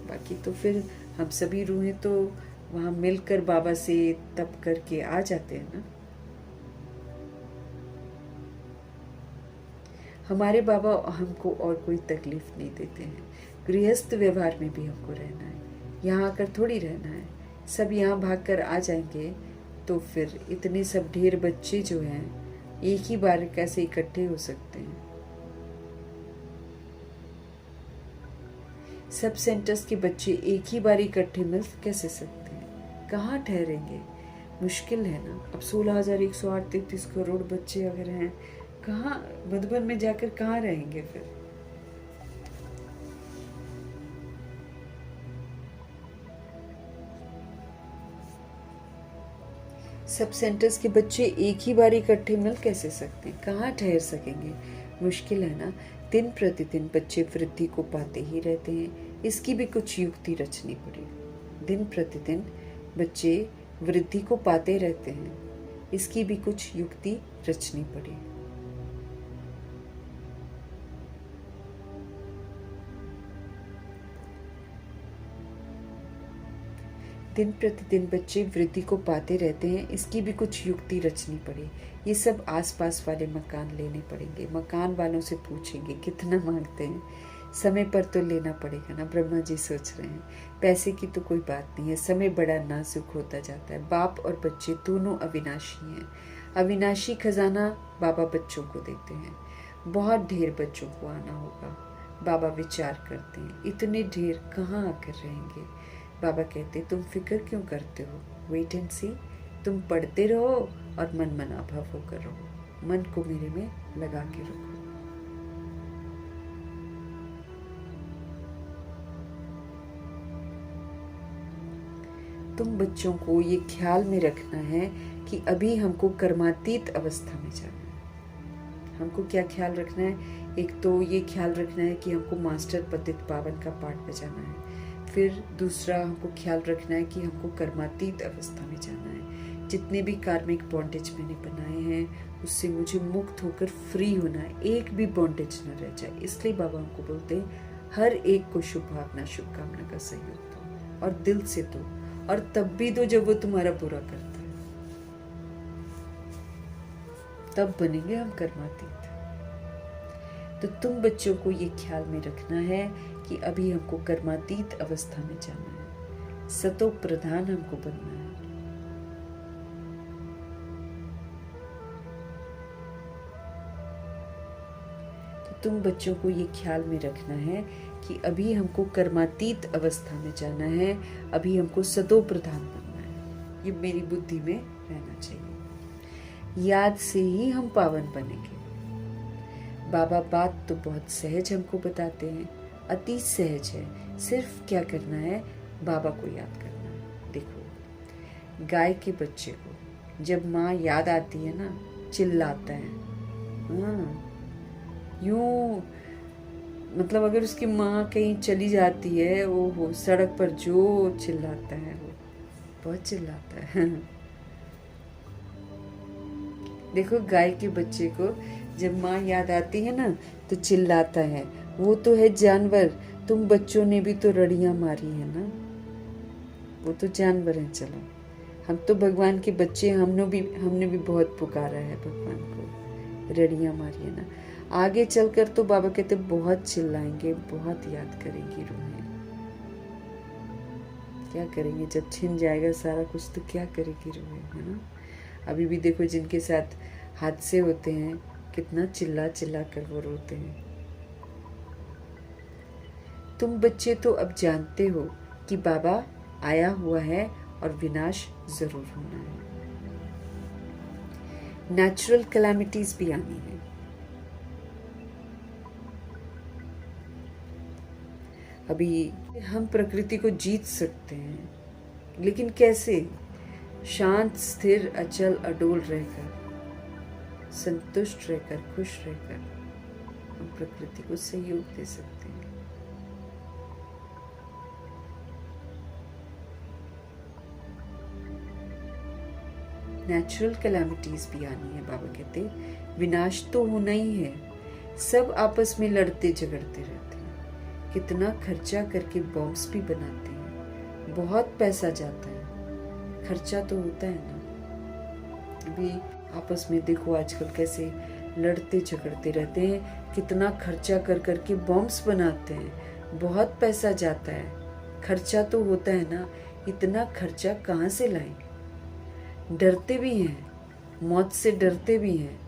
बाकी तो फिर हम सभी रूहें तो वहाँ मिलकर बाबा से तप करके आ जाते हैं ना। हमारे बाबा हमको और कोई तकलीफ नहीं देते हैं। गृहस्थ व्यवहार में भी हमको रहना है, यहाँ आकर थोड़ी रहना है। सब यहाँ भागकर आ जाएंगे तो फिर इतने सब ढेर बच्चे जो हैं एक ही बार कैसे इकट्ठे हो सकते हैं? सब सेंटर्स के बच्चे एक ही बार इकट्ठे मिल कैसे सकते हैं? कहाँ ठहरेंगे? मुश्किल है ना। अब 16,108 33 करोड़ बच्चे अगर हैं, कहाँ मधुबन में जाकर कहाँ रहेंगे फिर? सब सेंटर्स के बच्चे एक ही बार इकट्ठे मिल कैसे सकते हैं, कहाँ ठहर सकेंगे, मुश्किल है ना। दिन प्रतिदिन बच्चे वृद्धि को पाते ही रहते हैं, इसकी भी कुछ युक्ति रचनी पड़ी। दिन प्रतिदिन बच्चे वृद्धि को पाते रहते हैं, इसकी भी कुछ युक्ति रचनी पड़ी। दिन प्रतिदिन बच्चे वृद्धि को पाते रहते हैं, इसकी भी कुछ युक्ति रचनी पड़ी। ये सब आसपास वाले मकान लेने पड़ेंगे, मकान वालों से पूछेंगे कितना मांगते हैं, समय पर तो लेना पड़ेगा ना। ब्रह्मा जी सोच रहे हैं पैसे की तो कोई बात नहीं है, समय बड़ा नाजुक होता जाता है। बाप और बच्चे दोनों अविनाशी हैं, अविनाशी खजाना बाबा बच्चों को देते हैं। बहुत ढेर बच्चों को आना होगा। बाबा विचार करते हैं इतने ढेर कहाँ आकर रहेंगे। बाबा कहते तुम फिक्र क्यों करते हो, वेट एंड सी। तुम पढ़ते रहो और मन मनाभाव होकर रहो, मन को मेरे में लगा के रखो। तुम बच्चों को ये ख्याल में रखना है कि अभी हमको कर्मातीत अवस्था में जाना है। हमको क्या ख्याल रखना है, एक तो ये ख्याल रखना है कि हमको मास्टर पतित पावन का पाठ बजाना है। फिर दूसरा हमको ख्याल रखना है कि हमको कर्मातीत अवस्था में जाना है। जितने भी कार्मिक बॉन्डेज मैंने बनाए हैं उससे मुझे मुक्त होकर फ्री होना है, एक भी बॉन्डेज न रह जाए। इसलिए बाबा हमको बोलते हैं हर एक को शुभ भावना शुभकामना का सहयोग दो और दिल से दो, और तब भी दो जब वो तुम्हारा बुरा करता है, तब बनेंगे हम कर्मातीत। तो तुम बच्चों को ये ख्याल में रखना है कि अभी हमको कर्मातीत अवस्था में जाना है, सतो प्रधान हमको बनना है। तो तुम बच्चों को ये ख्याल में रखना है कि अभी हमको कर्मातीत अवस्था में जाना है, अभी हमको सतो प्रधान बनना है। ये मेरी बुद्धि में रहना चाहिए। याद से ही हम पावन बनेंगे। बाबा बात तो बहुत सहज हमको बताते हैं, अति सहज है। सिर्फ क्या करना है, बाबा को याद करना है। देखो गाय के बच्चे को जब माँ याद आती है ना, चिल्लाता है। हाँ, यूं मतलब अगर उसकी माँ कहीं चली जाती है, वो हो सड़क पर जो चिल्लाता है, वो बहुत चिल्लाता है। देखो गाय के बच्चे को जब माँ याद आती है ना तो चिल्लाता है। वो तो है जानवर, तुम बच्चों ने भी तो रड़ियां मारी है ना, वो तो जानवर है। चलो हम तो भगवान के बच्चे, हमने भी बहुत पुकारा है भगवान को, रड़ियां मारी है ना। आगे चलकर तो बाबा कहते बहुत चिल्लाएंगे, बहुत याद करेंगी रूहें। क्या करेंगे जब छिन जाएगा सारा कुछ, तो क्या करेगी रूहें, है ना। अभी भी देखो जिनके साथ हादसे होते हैं कितना चिल्ला चिल्ला कर वो रोते हैं। तुम बच्चे तो अब जानते हो कि बाबा आया हुआ है और विनाश जरूर होना है। नेचुरल कैलामिटीज भी आनी है। अभी हम प्रकृति को जीत सकते हैं, लेकिन कैसे? शांत स्थिर अचल अडोल रहकर, संतुष्ट रहकर, खुश रहकर हम प्रकृति को सहयोग दे सकते हैं। नेचुरल कैलामिटीज भी आनी है। बाबा कहते विनाश तो होना ही है। सब आपस में लड़ते झगड़ते रहते हैं, कितना खर्चा करके बॉम्ब्स भी बनाते हैं, बहुत पैसा जाता है, खर्चा तो होता है ना। अभी आपस में देखो आजकल कैसे लड़ते झगड़ते रहते हैं, कितना खर्चा कर करके बॉम्ब्स बनाते हैं, बहुत पैसा जाता है, खर्चा तो होता है ना। इतना खर्चा कहाँ से लाएं? डरते भी हैं, मौत से डरते भी हैं,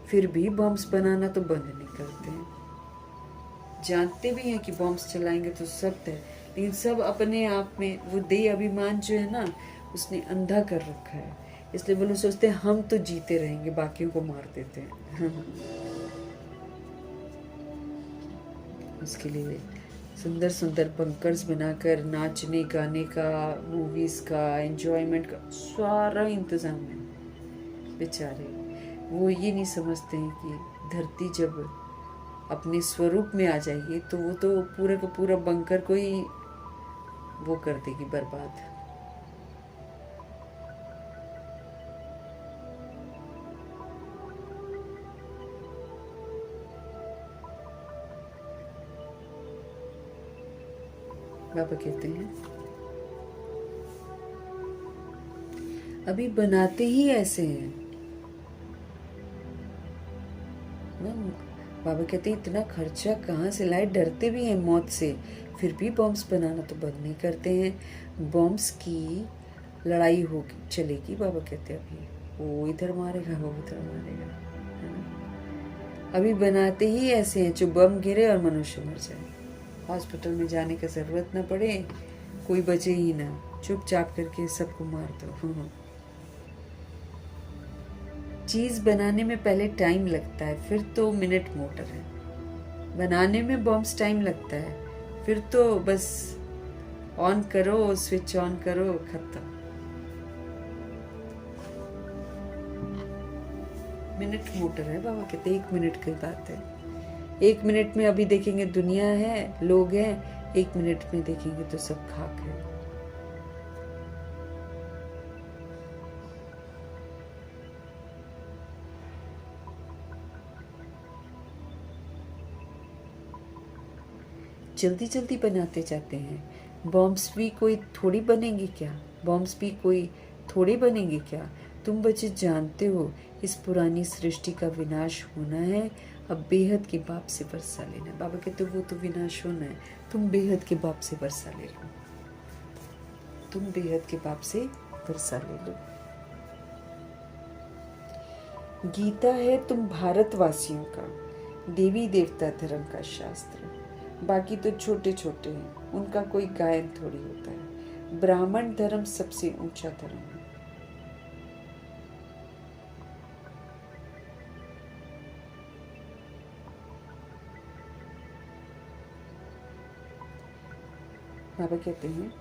फिर भी बॉम्ब्स बनाना तो बंद नहीं करते हैं। जानते भी हैं कि बॉम्ब्स चलाएंगे तो सब है, लेकिन सब अपने आप में वो देह अभिमान जो है ना, उसने अंधा कर रखा है। इसलिए वो लोग सोचते हैं हम तो जीते रहेंगे, बाकियों को मार देते हैं। उसके लिए सुंदर सुंदर बंकर्स बनाकर नाचने गाने का, मूवीज का, एंजॉयमेंट का सारा इंतजाम है। बेचारे, वो ये नहीं समझते हैं कि धरती जब अपने स्वरूप में आ जाएगी तो वो तो पूरे का पूरा बंकर को ही वो कर देगी बर्बाद। बाबा कहते हैं अभी बनाते ही ऐसे हैं ना। बाबा कहते हैं इतना खर्चा कहाँ से लाए, डरते भी हैं मौत से, फिर भी बॉम्ब्स बनाना तो बंद नहीं करते हैं। बॉम्ब्स की लड़ाई होगी, चलेगी। बाबा कहते हैं अभी वो इधर मारेगा, वो उधर मारेगा, है ना। अभी बनाते ही ऐसे हैं जो बम गिरे और मनुष्य मर जाए, हॉस्पिटल में जाने की ज़रूरत ना पड़े, कोई बचे ही ना, चुपचाप करके सबको मार दो। चीज़ बनाने में पहले टाइम लगता है, फिर तो मिनट मोटर है। बनाने में बॉम्ब्स टाइम लगता है, फिर तो बस ऑन करो, स्विच ऑन करो, खत्म। मिनट मोटर है। बाबा कहते 1 मिनट की बात है। 1 मिनट में अभी देखेंगे दुनिया है, लोग हैं, 1 मिनट में देखेंगे तो सब खाक है। जल्दी जल्दी बनाते जाते हैं। बॉम्ब्स भी कोई थोड़ी बनेंगी क्या, बॉम्ब्स भी कोई थोड़ी बनेंगी क्या। तुम बच्चे जानते हो इस पुरानी सृष्टि का विनाश होना है, अब बेहद के बाप से वर्षा लेना। बाबा कहते वो तो विनाश होना है, तुम बेहद के बाप से वर्षा ले लो, तुम बेहद के बाप से वर्षा ले लो। गीता है तुम भारतवासियों का देवी देवता धर्म का शास्त्र, बाकी तो छोटे छोटे हैं, उनका कोई गायन थोड़ी होता है। ब्राह्मण धर्म सबसे ऊंचा धर्म है। बाबा कहते हैं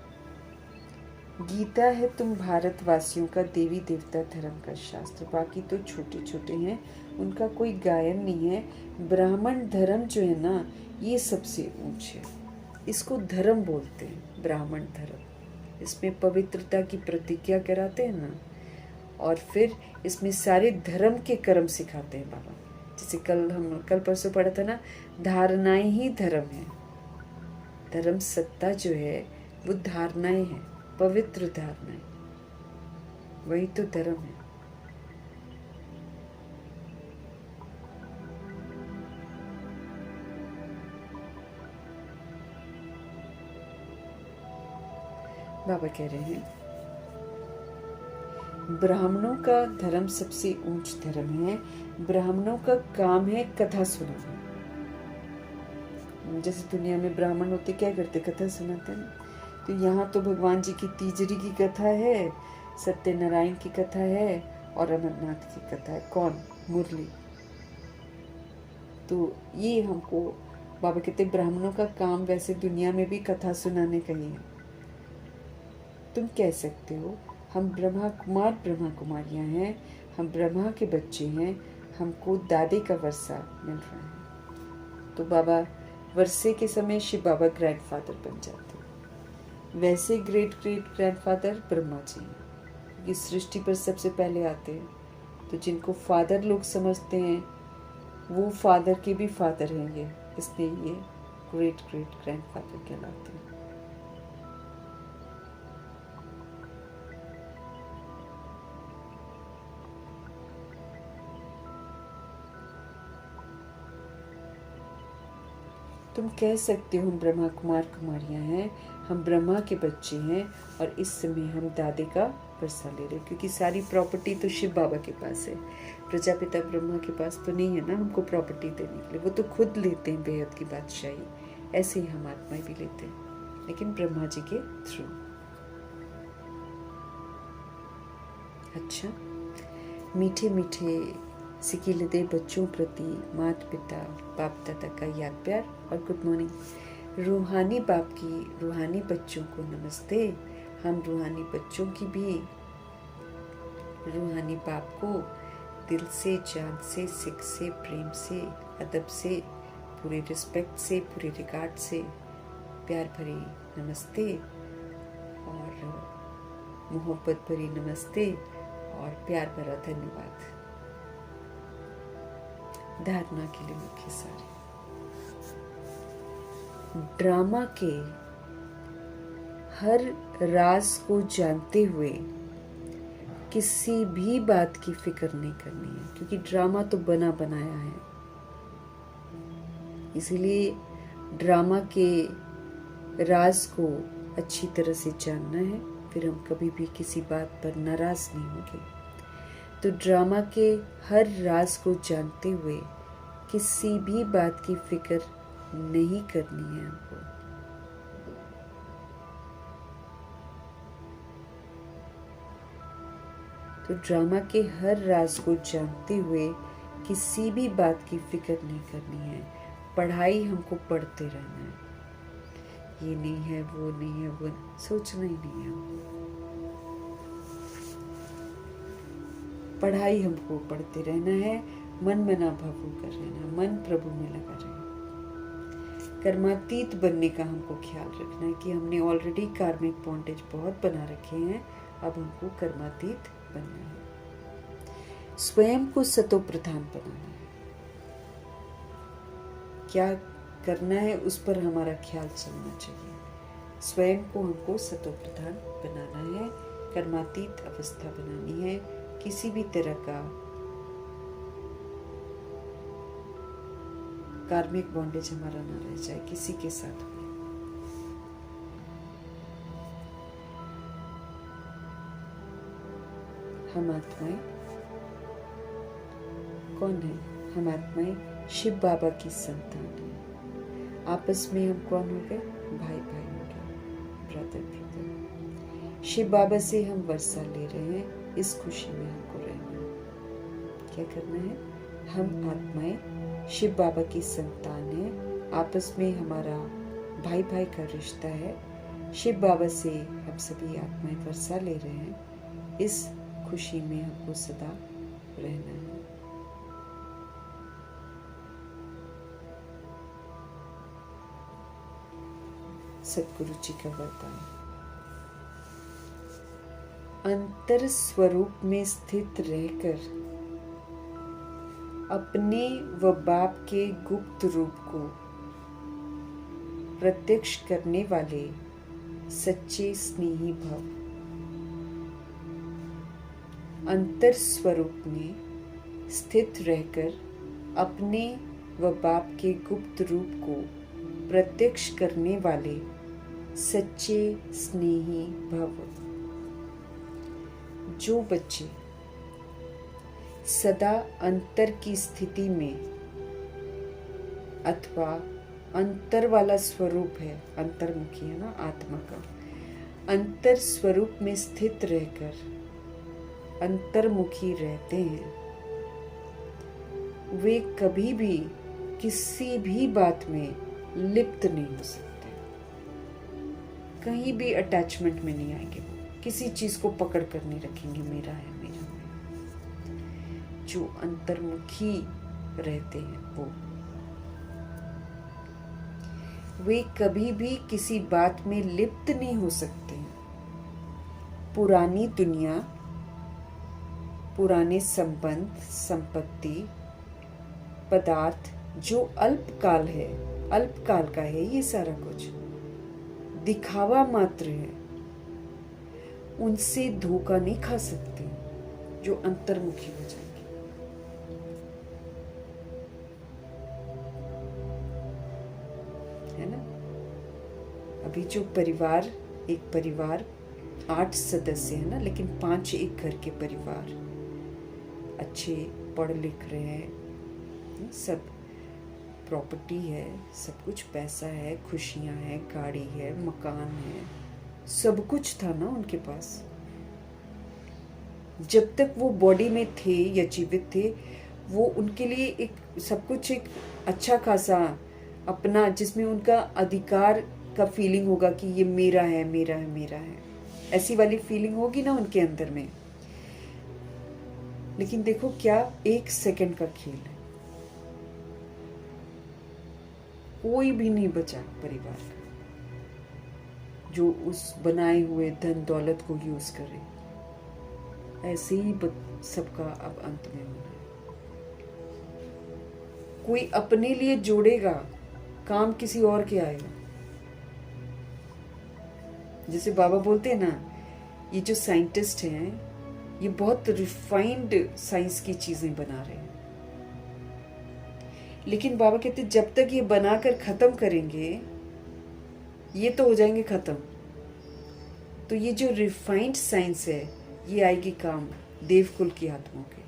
गीता है तुम भारतवासियों का देवी देवता धर्म का शास्त्र, बाकी तो छोटे छोटे हैं, उनका कोई गायन नहीं है। ब्राह्मण धर्म जो है ना, ये सबसे ऊंचे है, इसको धर्म बोलते हैं, ब्राह्मण धर्म। इसमें पवित्रता की प्रतिज्ञा कराते हैं ना, और फिर इसमें सारे धर्म के कर्म सिखाते हैं बाबा। जैसे कल परसों पढ़ा था ना, धारणाएं ही धर्म है। धर्म सत्ता जो है वो धारणाएं हैं, पवित्र धारणाएं, वही तो धर्म है। बाबा कह रहे हैं ब्राह्मणों का धर्म सबसे ऊंच धर्म है। ब्राह्मणों का काम है कथा सुनाना। जैसे दुनिया में ब्राह्मण होते क्या करते, कथा सुनाते हैं। तो यहाँ तो भगवान जी की तीजरी की कथा है, सत्यनारायण की कथा है और अमरनाथ की कथा है। कौन? मुरली। तो ये हमको बाबा कहते ब्राह्मणों का काम वैसे दुनिया में भी कथा सुनाने का ही है। तुम कह सकते हो हम ब्रह्मा कुमार ब्रह्मा कुमारियाँ हैं, हम ब्रह्मा के बच्चे हैं, हमको दादे का वर्षा मिल रहा है। तो बाबा वर्षे के समय शिव बाबा ग्रैंडफादर बन जाते हैं। वैसे great great grandfather Brahma ji हैं, ये सृष्टि पर सबसे पहले आते हैं। तो जिनको फादर लोग समझते हैं वो फादर के भी फादर हैं ये, इसलिए ये ग्रेट ग्रेट ग्रैंडफादर कहलाते हैं। तुम कह सकते हो हम ब्रह्मा कुमार कुमारियाँ हैं, हम ब्रह्मा के बच्चे हैं और इस समय हम दादे का वर्षा ले रहे हैं, क्योंकि सारी प्रॉपर्टी तो शिव बाबा के पास है, प्रजापिता ब्रह्मा के पास तो नहीं है ना हमको प्रॉपर्टी देने के लिए। वो तो खुद लेते हैं बेहद की बादशाही, ऐसे ही हम आत्माएं भी लेते हैं, लेकिन ब्रह्मा जी के थ्रू। अच्छा, मीठे मीठे सिकिलदे बच्चों प्रति माता पिता बाप दादा का याद प्यार और गुड मॉर्निंग। रूहानी बाप की रूहानी बच्चों को नमस्ते। हम रूहानी बच्चों की भी रूहानी बाप को दिल से, जान से, सिक से, प्रेम से, अदब से, पूरे रिस्पेक्ट से, पूरे रिगार्ड से प्यार भरी नमस्ते और मोहब्बत भरी नमस्ते और प्यार भरा धन्यवाद। धारणा के लिए मुख्य सार। ड्रामा के हर राज को जानते हुए किसी भी बात की फिक्र नहीं करनी है, क्योंकि ड्रामा तो बना बनाया है। इसीलिए ड्रामा के राज को अच्छी तरह से जानना है, फिर हम कभी भी किसी बात पर नाराज नहीं होंगे। तो ड्रामा के हर राज को जानते हुए किसी भी बात की फिक्र नहीं करनी है हमको। तो ड्रामा के हर राज को जानते हुए किसी भी बात की फिक्र नहीं करनी है। पढ़ाई हमको पढ़ते रहना है, ये नहीं है, वो नहीं है, वो सोचना ही नहीं है। पढ़ाई हमको पढ़ते रहना है, मन मना भावु कर रहना, मन प्रभु में लगा रहना। कर्मातीत बनने का हमको ख्याल रखना है कि हमने ऑलरेडी कार्मिक बॉन्डेज बहुत बना रखे हैं, अब हमको कर्मातीत बनना है। स्वयं को सतो प्रधान बनाना है। क्या करना है उस पर हमारा ख्याल चलना चाहिए। स्वयं को हमको सतो प्रधान बनाना है, कर्मातीत अवस्था बनानी है। किसी भी तरह का कार्मिक बॉन्डेज हमारा ना रह जाए किसी के साथ भी। हम आत्माएं कौन है? हम आत्माएं शिव बाबा की संतान है। आपस में हम कौन हो गए? भाई भाई हो गए, ब्रदर ब्रदर। शिव बाबा से हम वर्षा ले रहे हैं, इस खुशी में हमको रहना है। क्या करना है? हम आत्माएं शिव बाबा की संतान है, आपस में हमारा भाई भाई का रिश्ता है। शिव बाबा से हम सभी आत्माएं वर्षा ले रहे हैं, इस खुशी में हमको सदा रहना है। सतगुरु जी का वरदान। अंतर स्वरूप में स्थित रहकर अपने व बाप के गुप्त रूप को प्रत्यक्ष करने वाले सच्चे स्नेही भव। अंतर स्वरूप में स्थित रहकर अपने व बाप के गुप्त रूप को प्रत्यक्ष करने वाले सच्चे स्नेही भव। जो बच्चे सदा अंतर की स्थिति में अथवा अंतर वाला स्वरूप है, अंतर्मुखी है ना आत्मा का, अंतर स्वरूप में स्थित रहकर अंतर्मुखी रहते हैं, वे कभी भी किसी भी बात में लिप्त नहीं हो सकते। कहीं भी अटैचमेंट में नहीं आएंगे। वो किसी चीज को पकड़ कर नहीं रखेंगे मेरा है मेरा है। जो अंतर्मुखी रहते हैं वे कभी भी किसी बात में लिप्त नहीं हो सकते हैं। पुरानी दुनिया, पुराने संबंध, संपत्ति, पदार्थ जो अल्पकाल है, अल्पकाल का है, ये सारा कुछ दिखावा मात्र है, उनसे धोखा नहीं खा सकते जो अंतर्मुखी हो जाएंगे। है ना? अभी जो परिवार, एक परिवार 8 सदस्य है ना, लेकिन 5 एक घर के परिवार, अच्छे पढ़ लिख रहे हैं, सब प्रॉपर्टी है, सब कुछ पैसा है, खुशियां हैं, गाड़ी है, मकान है, सब कुछ था ना उनके पास। जब तक वो बॉडी में थे या जीवित थे, वो उनके लिए एक सब कुछ एक अच्छा खासा अपना, जिसमें उनका अधिकार का फीलिंग होगा कि ये मेरा है मेरा है मेरा है, ऐसी वाली फीलिंग होगी ना उनके अंदर में। लेकिन देखो क्या 1 सेकंड का खेल है, कोई भी नहीं बचा परिवार का जो उस बनाए हुए धन दौलत को यूज करे। ऐसे ही सबका अब अंत में होना है। कोई अपने लिए जोड़ेगा, काम किसी और के आएगा। जैसे बाबा बोलते हैं ना, ये जो साइंटिस्ट हैं ये बहुत रिफाइंड साइंस की चीजें बना रहे हैं, लेकिन बाबा कहते जब तक ये बनाकर खत्म करेंगे ये तो हो जाएंगे खत्म। तो ये जो रिफाइंड साइंस है ये आएगी काम देवकुल की आत्माओं के।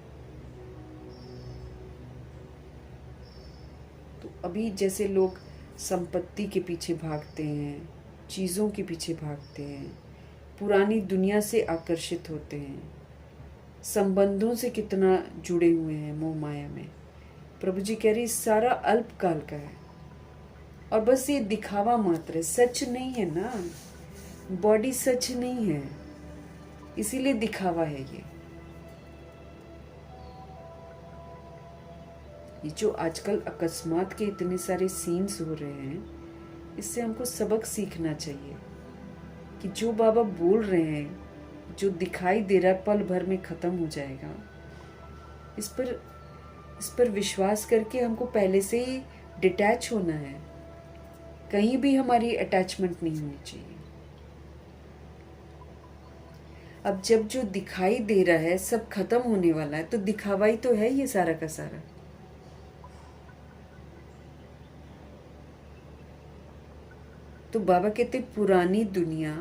तो अभी जैसे लोग संपत्ति के पीछे भागते हैं, चीजों के पीछे भागते हैं, पुरानी दुनिया से आकर्षित होते हैं, संबंधों से कितना जुड़े हुए हैं मोह माया में, प्रभु जी कह रही सारा अल्पकाल का है और बस ये दिखावा मात्र है, सच नहीं है ना। बॉडी सच नहीं है, इसीलिए दिखावा है। ये जो आजकल अकस्मात के इतने सारे सीन्स हो रहे हैं, इससे हमको सबक सीखना चाहिए कि जो बाबा बोल रहे हैं, जो दिखाई दे रहा है पल भर में खत्म हो जाएगा, इस पर विश्वास करके हमको पहले से ही डिटैच होना है। कहीं भी हमारी अटैचमेंट नहीं होनी चाहिए। अब जब जो दिखाई दे रहा है सब खत्म होने वाला है, तो दिखावा ही तो है ये सारा का सारा। तो बाबा कहते पुरानी दुनिया,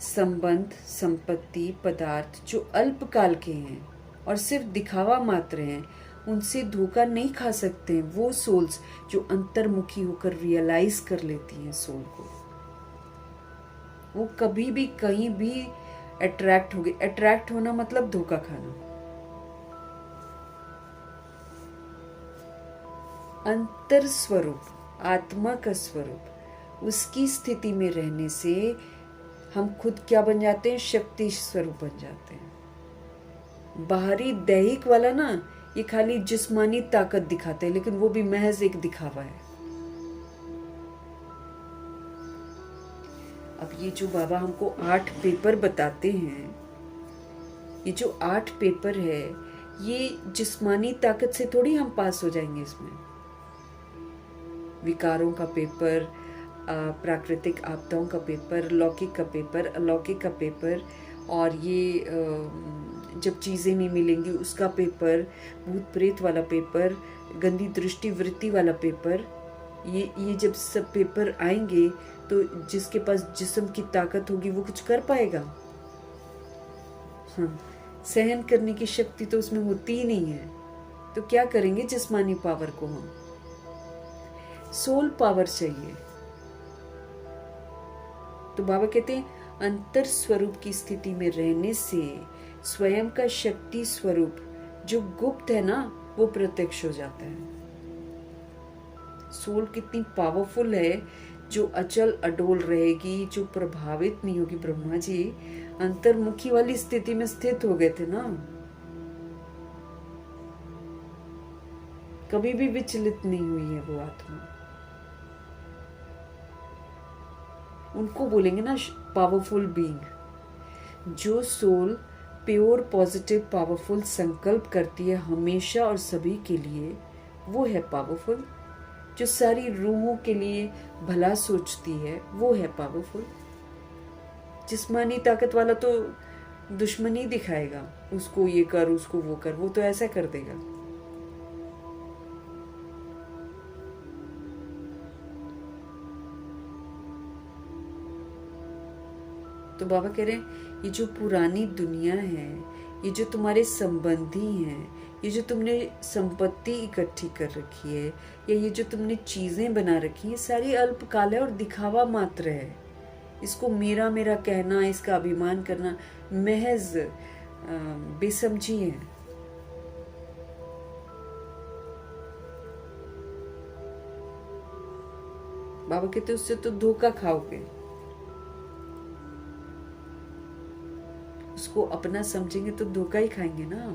संबंध, संपत्ति, पदार्थ जो अल्पकाल के हैं और सिर्फ दिखावा मात्र हैं, उनसे धोखा नहीं खा सकते हैं वो सोल्स जो अंतर्मुखी होकर रियलाइज कर लेती हैं सोल को। वो कभी भी कहीं भी अट्रैक्ट हो गए। अट्रैक्ट होना मतलब धोखा खाना। अंतर स्वरूप, आत्मा का स्वरूप, उसकी स्थिति में रहने से हम खुद क्या बन जाते हैं? शक्ति स्वरूप बन जाते हैं। बाहरी दैहिक वाला ना, ये खाली जिस्मानी ताकत दिखाते हैं, लेकिन वो भी महज एक दिखावा है। अब ये जो बाबा हमको 8 पेपर बताते हैं, ये जो 8 पेपर है, ये जिस्मानी ताकत से थोड़ी हम पास हो जाएंगे। इसमें विकारों का पेपर, प्राकृतिक आपदाओं का पेपर, लौकिक का पेपर, अलौकिक का पेपर, और ये जब चीज़ें नहीं मिलेंगी उसका पेपर, भूत प्रेत वाला पेपर, गंदी दृष्टि वृत्ति वाला पेपर, ये जब सब पेपर आएंगे तो जिसके पास जिस्म की ताकत होगी वो कुछ कर पाएगा? हाँ, सहन करने की शक्ति तो उसमें होती ही नहीं है। तो क्या करेंगे जिस्मानी पावर को? हम सोल पावर चाहिए। तो बाबा कहते हैं अंतर स्वरूप की स्थिति में रहने से स्वयं का शक्ति स्वरूप जो गुप्त है ना, वो प्रत्यक्ष हो जाता है। सोल कितनी पावरफुल है, जो अचल अडोल रहेगी, जो प्रभावित नहीं होगी। ब्रह्मा जी अंतर्मुखी वाली स्थिति में स्थित हो गए थे ना, कभी भी विचलित नहीं हुई है वो आत्मा। उनको बोलेंगे ना पावरफुल बीइंग। जो सोल प्योर पॉजिटिव पावरफुल संकल्प करती है हमेशा और सभी के लिए, वो है पावरफुल। जो सारी रूहों के लिए भला सोचती है, वो है पावरफुल। जिस्मानी ताकत वाला तो दुश्मनी दिखाएगा, उसको ये कर, उसको वो कर, वो तो ऐसा कर देगा। तो बाबा कह रहे हैं ये जो पुरानी दुनिया है, ये जो तुम्हारे संबंधी हैं, ये जो तुमने संपत्ति इकट्ठी कर रखी है, या ये जो तुमने चीजें बना रखी है, सारी अल्पकाल है और दिखावा मात्र है। इसको मेरा मेरा कहना, इसका अभिमान करना महज बेसमझी है। बाबा कहते उससे तो धोखा खाओगे। उसको अपना समझेंगे तो धोखा ही खाएंगे ना।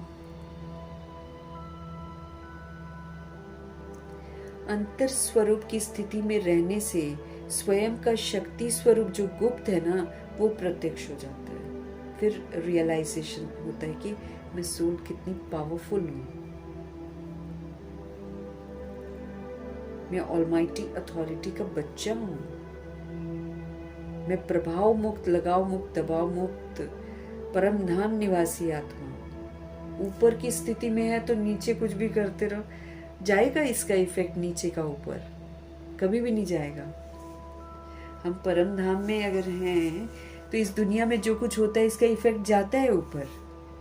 अंतर स्वरूप की स्थिति में रहने से स्वयं का शक्ति स्वरूप जो गुप्त है ना, वो प्रत्यक्ष हो जाता है। फिर रियलाइजेशन होता है कि मैं सोल कितनी पावरफुल हूँ, मैं ऑलमाइटी अथॉरिटी का बच्चा हूँ, मैं प्रभाव मुक्त, लगाव मुक्त, दबाव मुक्त परम धाम निवासी आत्मा। ऊपर की स्थिति में है तो नीचे कुछ भी करते रहो, जाएगा इसका इफेक्ट नीचे का ऊपर? कभी भी नहीं जाएगा। हम परम धाम में अगर हैं तो इस दुनिया में जो कुछ होता है इसका इफेक्ट जाता है ऊपर?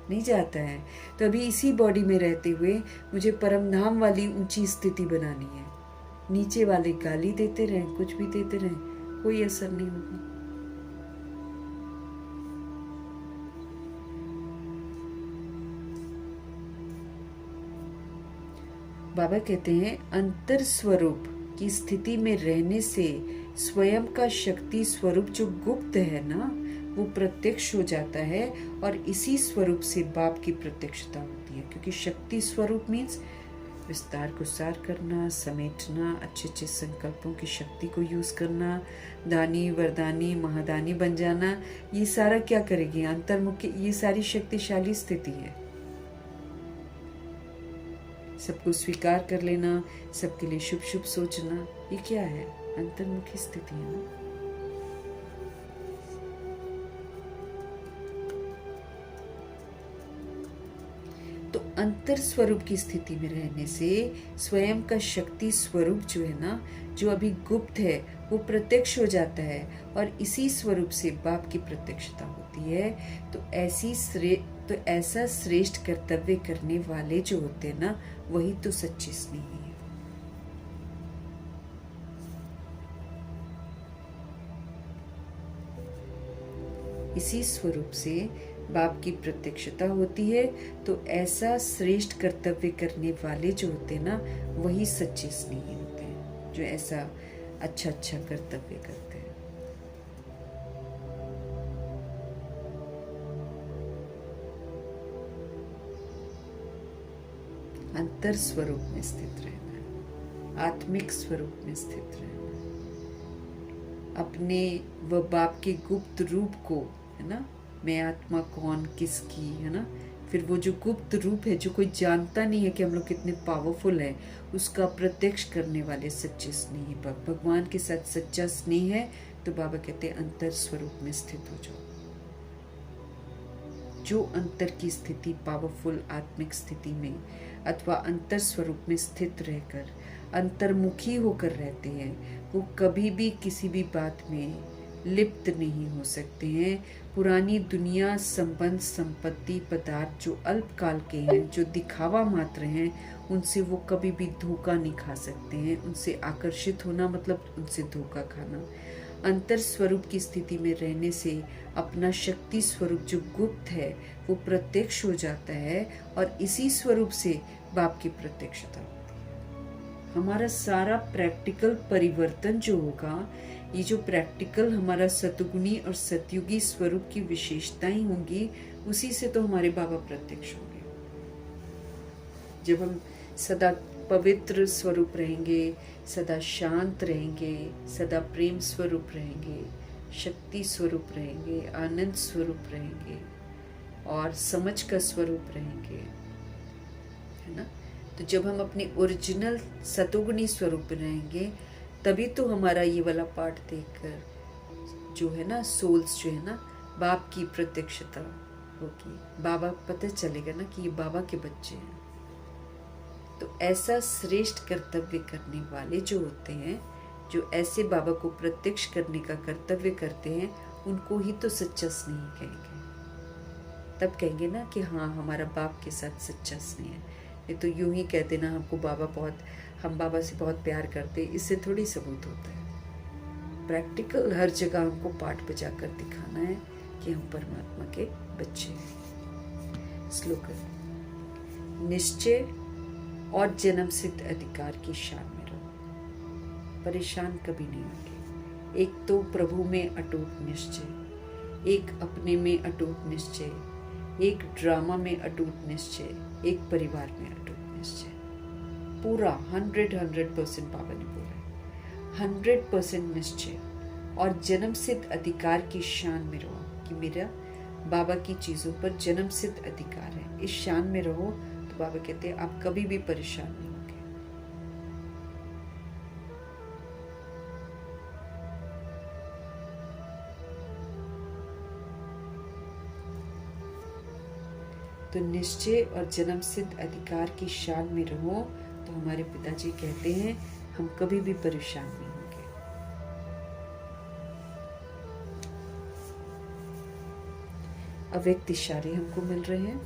नहीं जाता है। तो अभी इसी बॉडी में रहते हुए मुझे परम धाम वाली ऊंची स्थिति बनानी है। नीचे वाले गाली देते रहें, कुछ भी देते रहें, कोई असर नहीं होगा। बाबा कहते हैं अंतर स्वरूप की स्थिति में रहने से स्वयं का शक्ति स्वरूप जो गुप्त है ना, वो प्रत्यक्ष हो जाता है और इसी स्वरूप से बाप की प्रत्यक्षता होती है। क्योंकि शक्ति स्वरूप मीन्स विस्तार को सार करना, समेटना, अच्छे अच्छे संकल्पों की शक्ति को यूज करना, दानी वरदानी महादानी बन जाना। ये सारा क्या करेगी? अंतर्मुखी, ये सारी शक्तिशाली स्थिति है। सबको स्वीकार कर लेना, सबके लिए शुभ शुभ सोचना, ये क्या है? अंतर्मुखी स्थिति है ना। तो अंतर स्वरूप की स्थिति में रहने से स्वयं का शक्ति स्वरूप जो है ना, जो अभी गुप्त है, वो प्रत्यक्ष हो जाता है और इसी स्वरूप से बाप की प्रत्यक्षता होती है। तो ऐसा श्रेष्ठ कर्तव्य करने वाले जो होते हैं ना, वही तो सच्ची स्नेही है। इसी स्वरूप से बाप की प्रत्यक्षता होती है। तो ऐसा श्रेष्ठ कर्तव्य करने वाले जो होते हैं ना, वही सच्चे स्नेही होते हैं, जो ऐसा अच्छा अच्छा कर्तव्य करते हैं। अंतर स्वरूप में स्थित रहना, आत्मिक स्वरूप में स्थित रहना, अपने व बाप के गुप्त रूप को, है ना, मैं आत्मा कौन किसकी, है ना, फिर वो जो गुप्त रूप है जो कोई जानता नहीं है कि हम लोग कितने पावरफुल हैं, उसका प्रत्यक्ष करने वाले सच्चे स्नेही भगवान के साथ सच्चा स्नेह है। तो बाबा कहते हैं अंतर स्वरूप में स्थित हो जाओ। जो अंतर की स्थिति पावरफुल आत्मिक स्थिति में अथवा अंतर स्वरूप में स्थित रहकर अंतर्मुखी होकर रहते हैं, वो कभी भी किसी भी बात में लिप्त नहीं हो सकते हैं। पुरानी दुनिया, संबंध, संपत्ति, पदार्थ जो अल्पकाल के हैं, जो दिखावा मात्र हैं, उनसे वो कभी भी धोखा नहीं खा सकते हैं। उनसे आकर्षित होना मतलब उनसे धोखा खाना। अंतर स्वरूप की स्थिति में रहने से अपना शक्ति स्वरूप जो गुप्त है वो प्रत्यक्ष हो जाता है और इसी स्वरूप से बाप की प्रत्यक्षता होती है। हमारा सारा प्रैक्टिकल परिवर्तन जो होगा, ये जो प्रैक्टिकल हमारा सतुगुणी और सतयुगी स्वरूप की विशेषताएं होंगी, उसी से तो हमारे बाबा प्रत्यक्ष होंगे। जब हम सदा पवित्र स्वरूप रहेंगे, सदा शांत रहेंगे, सदा प्रेम स्वरूप रहेंगे, शक्ति स्वरूप रहेंगे, आनंद स्वरूप रहेंगे और समझ का स्वरूप रहेंगे, है ना। तो जब हम अपने ओरिजिनल सतोगुणी स्वरूप रहेंगे, तभी तो हमारा ये वाला पाठ देखकर जो है ना, सोल्स जो है ना, बाप की प्रत्यक्षता होगी। बाबा पता चलेगा ना कि ये बाबा के बच्चे हैं। तो ऐसा श्रेष्ठ कर्तव्य करने वाले जो होते हैं, जो ऐसे बाबा को प्रत्यक्ष करने का कर्तव्य करते हैं, उनको ही तो सच्चा स्नेह कहेंगे। तब कहेंगे ना कि हाँ, हमारा बाप के साथ सच्चा स्नेह है। ये तो यूं ही कहते ना, हम बाबा से बहुत प्यार करते, इससे थोड़ी सबूत होता है। प्रैक्टिकल हर जगह हमको पाठ बजा कर दिखाना है कि हम परमात्मा के बच्चे हैं। श्लोक: निश्चय और जन्म सिद्ध अधिकार की शान में रहो, परेशान कभी नहीं होंगे। एक तो प्रभु में अटूट निश्चय, एक अपने में अटूट निश्चय, एक ड्रामा में अटूट निश्चय, एक परिवार में अटूट निश्चय। पूरा 100% बाबा ने बोला है, 100% निश्चय और जन्म सिद्ध अधिकार की शान में रहो कि मेरा बाबा की चीजों पर जन्म सिद्ध अधिकार है। इस शान में रहो तो बाबा कहते हैं आप कभी भी परेशान नहीं होंगे। तो निश्चय और जन्म सिद्ध अधिकार की शान में रहो तो हमारे पिताजी कहते हैं हम कभी भी परेशान नहीं होंगे। अव्यक्त इशारे हमको मिल रहे हैं।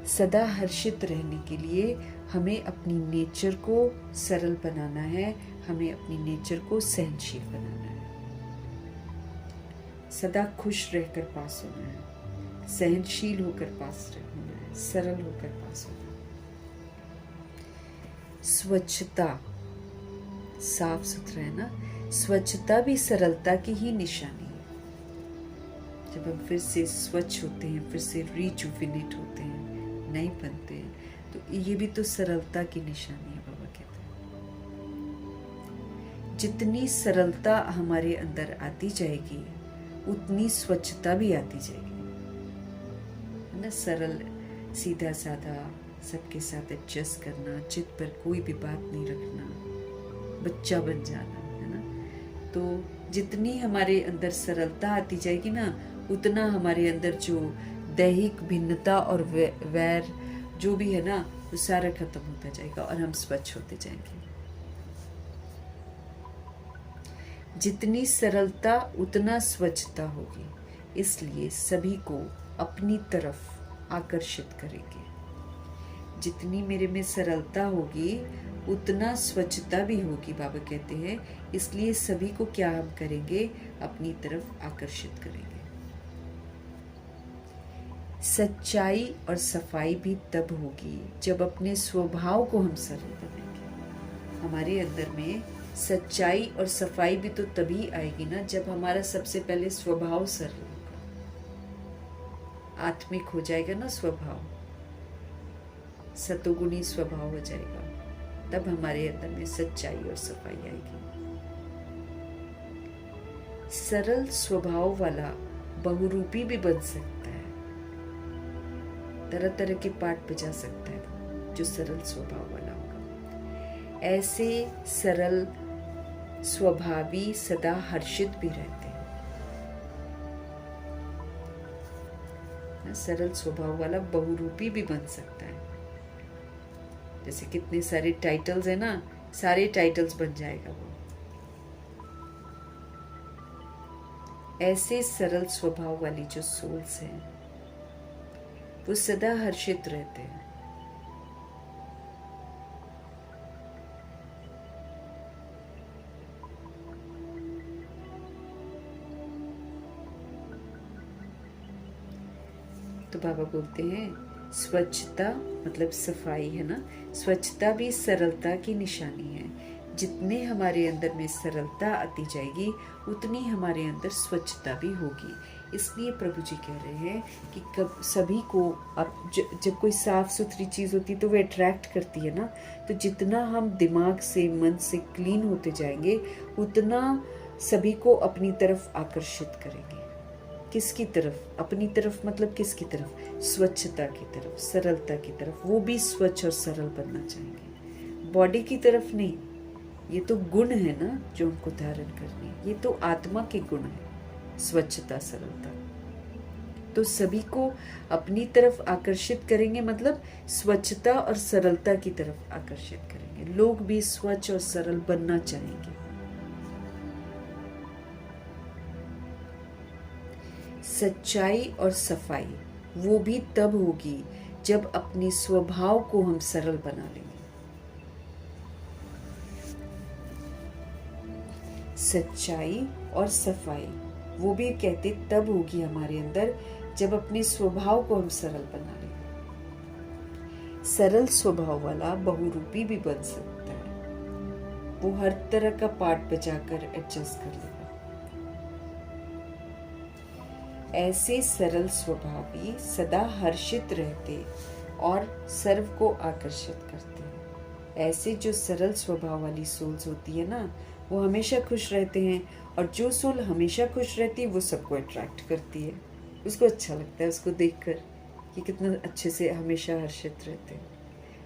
सदा हर्षित रहने के लिए हमें अपनी नेचर को सरल बनाना है, हमें अपनी नेचर को सहनशील बनाना है। सदा खुश रहकर पास होना है, सहनशील होकर पास होना है, सरल होकर पास होना है। स्वच्छता, साफ सुथरा है ना, स्वच्छता भी सरलता की ही निशानी है। जब हम फिर से स्वच्छ होते हैं, फिर से रिजुविनेट होते हैं, नए बनते हैं, तो ये भी तो सरलता की निशानी है। बाबा कहते हैं जितनी सरलता हमारे अंदर आती जाएगी उतनी स्वच्छता भी आती जाएगी, है ना। सरल, सीधा साधा, सबके साथ एडजस्ट करना, चित पर कोई भी बात नहीं रखना, बच्चा बन जाना, है ना। तो जितनी हमारे अंदर सरलता आती जाएगी ना, उतना हमारे अंदर जो दैहिक भिन्नता और वैर जो भी है ना, वो सारा खत्म होता जाएगा और हम स्वच्छ होते जाएंगे। जितनी सरलता उतना स्वच्छता होगी, इसलिए सभी को अपनी तरफ आकर्षित करेंगे। जितनी मेरे में सरलता होगी उतना स्वच्छता भी होगी, बाबा कहते हैं, इसलिए सभी को क्या हम करेंगे, अपनी तरफ आकर्षित करेंगे। सच्चाई और सफाई भी तब होगी जब अपने स्वभाव को हम सरल बनाएंगे। हमारे अंदर में सच्चाई और सफाई भी तो तभी आएगी ना जब हमारा सबसे पहले स्वभाव सरल होगा, आत्मिक हो जाएगा ना स्वभाव, सतोगुणी स्वभाव हो जाएगा, तब हमारे अंदर में सच्चाई और सफाई आएगी। सरल स्वभाव वाला बहुरूपी भी बन सकता है, तरह तरह के पाठ बजा सकता है जो सरल स्वभाव वाला होगा। ऐसे सरल स्वभावी सदा हर्षित भी रहते हैं। सरल स्वभाव वाला बहुरूपी भी बन सकता है। जैसे कितने सारे टाइटल्स है ना, सारे टाइटल्स बन जाएगा वो। ऐसे सरल स्वभाव वाली जो सोल्स हैं वो सदा हर्षित रहते हैं। तो बाबा बोलते हैं स्वच्छता मतलब सफाई, है ना। स्वच्छता भी सरलता की निशानी है। जितने हमारे अंदर में सरलता आती जाएगी उतनी हमारे अंदर स्वच्छता भी होगी। इसलिए प्रभु जी कह रहे हैं कि कब सभी को, और जब कोई साफ सुथरी चीज़ होती है तो वो अट्रैक्ट करती है ना। तो जितना हम दिमाग से, मन से क्लीन होते जाएंगे उतना सभी को अपनी तरफ आकर्षित करेंगे। किसकी तरफ? अपनी तरफ मतलब किसकी तरफ? स्वच्छता की तरफ, सरलता की तरफ। वो भी स्वच्छ और सरल बनना चाहेंगे, बॉडी की तरफ नहीं। ये तो गुण है ना जो हमको धारण करने, ये तो आत्मा के गुण है, स्वच्छता, सरलता। तो सभी को अपनी तरफ आकर्षित करेंगे, मतलब स्वच्छता और सरलता की तरफ आकर्षित करेंगे। लोग भी स्वच्छ और सरल बनना चाहेंगे। सच्चाई और सफाई वो भी तब होगी जब अपने स्वभाव को हम सरल बना लेंगे। सच्चाई और सफाई वो भी कहते तब होगी हमारे अंदर जब अपने स्वभाव को हम सरल बना लेंगे। सरल स्वभाव वाला बहुरूपी भी बन सकता है। वो हर तरह का पार्ट बजाकर एडजस्ट कर लेगा। ऐसे सरल स्वभावी सदा हर्षित रहते और सर्व को आकर्षित करते हैं। ऐसे जो सरल स्वभाव वाली सोल्स होती है ना, वो हमेशा खुश रहते हैं, और जो सोल हमेशा खुश रहती है वो सबको अट्रैक्ट करती है। उसको अच्छा लगता है उसको देखकर कि कितना अच्छे से हमेशा हर्षित रहते हैं।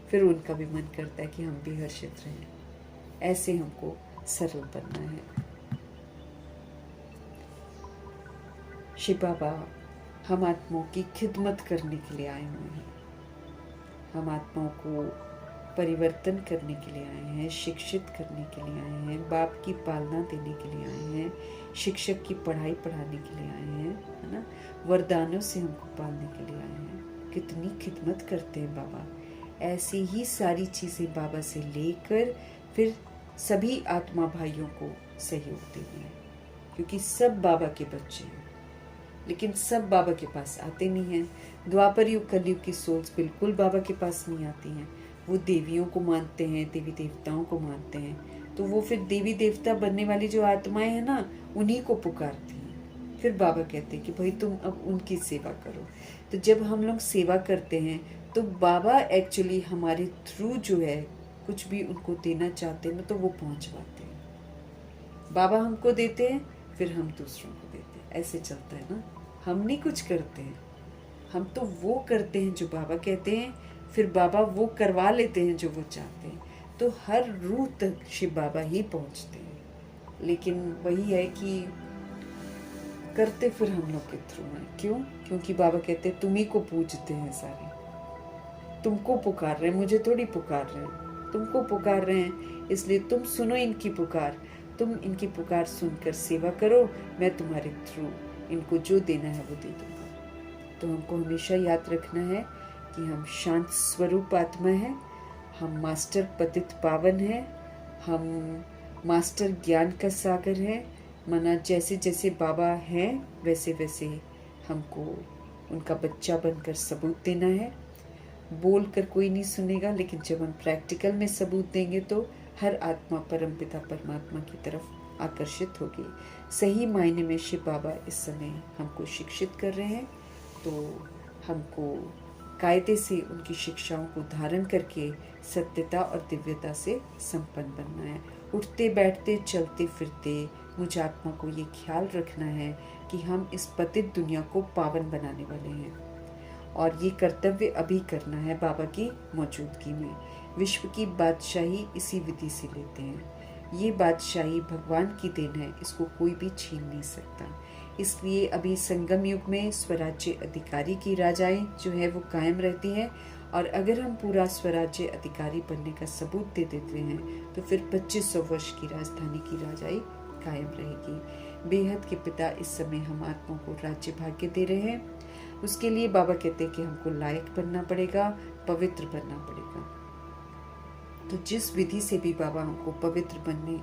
फिर उनका भी मन करता है कि हम भी हर्षित रहें। ऐसे हमको सरल बनना है। शिव बाबा हम आत्माओं की खिदमत करने के लिए आए हुए हैं। हम आत्माओं को परिवर्तन करने के लिए आए हैं, शिक्षित करने के लिए आए हैं, बाप की पालना देने के लिए आए हैं, शिक्षक की पढ़ाई पढ़ाने के लिए आए हैं, है ना। वरदानों से हमको पालने के लिए आए हैं। कितनी खिदमत करते हैं बाबा। ऐसी ही सारी चीज़ें बाबा से लेकर फिर सभी आत्मा भाइयों को सहयोग देते हैं, क्योंकि सब बाबा के बच्चे हैं, लेकिन सब बाबा के पास आते नहीं हैं। द्वापर युग कलयुग की सोल्स बिल्कुल बाबा के पास नहीं आती हैं। वो देवियों को मानते हैं, देवी देवताओं को मानते हैं, तो वो फिर देवी देवता बनने वाली जो आत्माएं हैं ना, उन्हीं को पुकारती हैं। फिर बाबा कहते हैं कि भाई तुम अब उनकी सेवा करो। तो जब हम लोग सेवा करते हैं तो बाबा एक्चुअली हमारे थ्रू जो है कुछ भी उनको देना चाहते हैं ना, तो वो पहुंचवाते हैं। बाबा हमको देते हैं, फिर हम दूसरों को देते हैं। ऐसे चलता है ना। हम नहीं कुछ करते हैं, हम तो वो करते हैं जो बाबा कहते हैं, फिर बाबा वो करवा लेते हैं जो वो चाहते हैं। तो हर रूह तक शिव बाबा ही पहुंचते हैं। लेकिन वही है कि करते फिर हम लोग के थ्रू हैं। क्यों? क्योंकि बाबा कहते हैं तुम ही को पूजते हैं सारे, तुमको पुकार रहे हैं, मुझे थोड़ी पुकार रहे हैं, तुमको पुकार रहे हैं। इसलिए तुम सुनो इनकी पुकार, तुम इनकी पुकार सुनकर सेवा करो, मैं तुम्हारे थ्रू इनको जो देना है वो दे दूंगा। तो हमको हमेशा याद रखना है कि हम शांत स्वरूप आत्मा है, हम मास्टर पतित पावन है, हम मास्टर ज्ञान का सागर है। माना जैसे जैसे बाबा हैं वैसे वैसे हमको उनका बच्चा बनकर सबूत देना है। बोल कर कोई नहीं सुनेगा, लेकिन जब हम प्रैक्टिकल में सबूत देंगे तो हर आत्मा परमपिता परमात्मा की तरफ आकर्षित होगी। सही मायने में शिव बाबा इस समय हमको शिक्षित कर रहे हैं, तो हमको कायदे से उनकी शिक्षाओं को धारण करके सत्यता और दिव्यता से संपन्न बनना है। उठते बैठते चलते फिरते मुझ आत्मा को ये ख्याल रखना है कि हम इस पतित दुनिया को पावन बनाने वाले हैं, और ये कर्तव्य अभी करना है बाबा की मौजूदगी में। विश्व की बादशाही इसी विधि से लेते हैं। ये बादशाही भगवान की देन है, इसको कोई भी छीन नहीं सकता। इसलिए अभी संगम युग में स्वराज्य अधिकारी की राजाएं जो है वो कायम रहती हैं, और अगर हम पूरा स्वराज्य अधिकारी बनने का सबूत दे देते हैं तो फिर 2500 वर्ष की राजधानी की राजाई कायम रहेगी। बेहद के पिता इस समय हम आत्मा को राज्य भाग्य दे रहे हैं। उसके लिए बाबा कहते हैं कि हमको लायक बनना पड़ेगा, पवित्र बनना पड़ेगा। तो जिस विधि से भी बाबा हमको पवित्र बनने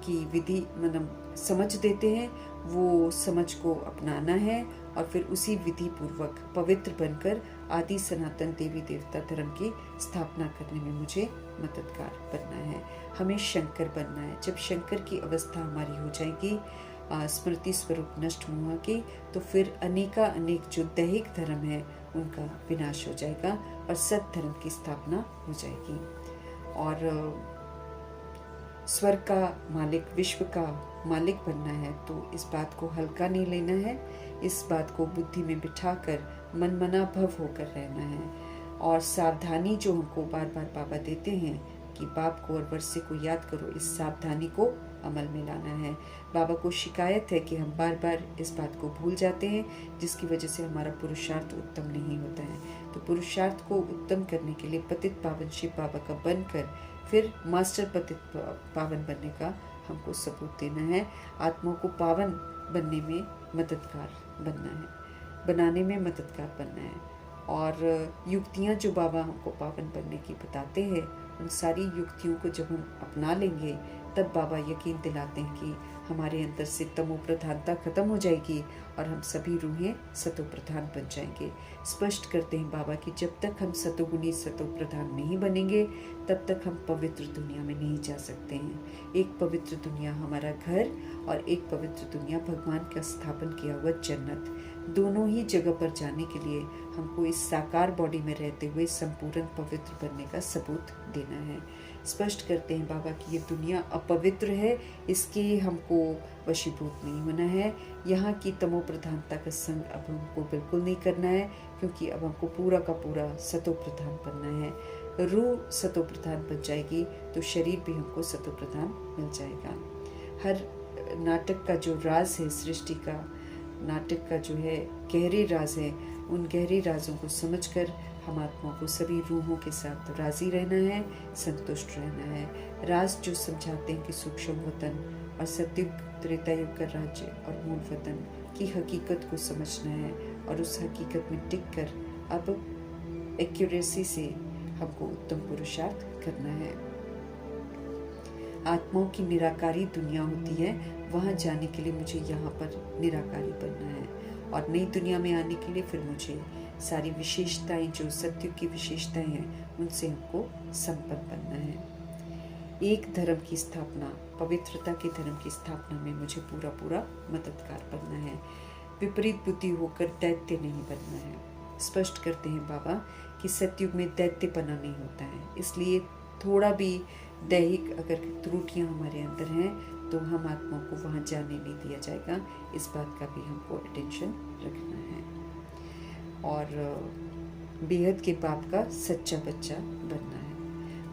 की विधि मतलब समझ देते हैं, वो समझ को अपनाना है, और फिर उसी विधि पूर्वक पवित्र बनकर आदि सनातन देवी देवता धर्म की स्थापना करने में मुझे मददगार बनना है। हमें शंकर बनना है। जब शंकर की अवस्था हमारी हो जाएगी, स्मृति स्वरूप नष्ट मोह की, तो फिर अनेक जो दैहिक धर्म है उनका विनाश हो जाएगा और सत धर्म की स्थापना हो जाएगी। और स्वर्ग का मालिक, विश्व का मालिक बनना है, तो इस बात को हल्का नहीं लेना है। इस बात को बुद्धि में बिठाकर मनमना भव होकर रहना है। और सावधानी जो हमको बार बार बाबा देते हैं कि बाप को और वर्षे को याद करो, इस सावधानी को अमल में लाना है। बाबा को शिकायत है कि हम बार बार इस बात को भूल जाते हैं, जिसकी वजह से हमारा पुरुषार्थ उत्तम नहीं होता है। तो पुरुषार्थ को उत्तम करने के लिए पतित पावन शिव बाबा का बनकर फिर मास्टर पतित पावन बनने का हमको सबूत देना है। आत्मा को पावन बनने में मददगार बनना है, बनाने में मददगार बनना है। और युक्तियाँ जो बाबा हमको पावन बनने की बताते हैं, उन सारी युक्तियों को जब हम अपना लेंगे, तब बाबा यकीन दिलाते हैं कि हमारे अंदर से तमो प्रधानता खत्म हो जाएगी और हम सभी रूहें सतो प्रधान बन जाएंगे। स्पष्ट करते हैं बाबा कि जब तक हम सतोगुणी सतो प्रधान नहीं बनेंगे, तब तक हम पवित्र दुनिया में नहीं जा सकते हैं। एक पवित्र दुनिया हमारा घर और एक पवित्र दुनिया भगवान का स्थापन किया हुआ जन्नत, दोनों ही जगह पर जाने के लिए हमको इस साकार बॉडी में रहते हुए संपूर्ण पवित्र बनने का सबूत देना है। स्पष्ट करते हैं बाबा कि ये दुनिया अपवित्र है, इसके हमको वशीभूत नहीं होना है। यहाँ की तमो प्रधानता का संग अब हमको बिल्कुल नहीं करना है, क्योंकि अब हमको पूरा का पूरा सतो प्रधान बनना है। रूह सतो प्रधान बन जाएगी तो शरीर भी हमको सतो प्रधान मिल जाएगा। हर नाटक का जो राज है, सृष्टि का नाटक का जो है गहरे राज है, उन गहरे राजों को समझकर हम आत्मा को सभी रूहों के साथ राजी रहना है, संतुष्ट रहना है। राज जो समझाते हैं कि सूक्ष्म वतन और सत्युग त्रेतायुग का राज्य और मूल वतन की हकीकत को समझना है और उस हकीकत में टिक कर अब एक्यूरेसी से हमको उत्तम पुरुषार्थ करना है। आत्माओं की निराकारी दुनिया होती है, वहां जाने के लिए मुझे यहाँ पर निराकारी बनना है, और नई दुनिया में आने के लिए फिर मुझे सारी विशेषताएं जो सत्युग की विशेषताएं हैं उनसे हमको संपन्न बनना है। एक धर्म की स्थापना, पवित्रता के धर्म की स्थापना में मुझे पूरा पूरा मददगार बनना है। विपरीत बुद्धि होकर दैत्य नहीं बनना है। स्पष्ट करते हैं बाबा कि सत्युग में दैत्यपना नहीं होता है, इसलिए थोड़ा भी दैहिक अगर त्रुटियां हमारे अंदर हैं तो हम आत्मा को वहां जाने नहीं दिया जाएगा। इस बात का भी हमको अटेंशन रखना है और बेहद के पाप का सच्चा बच्चा बनना है।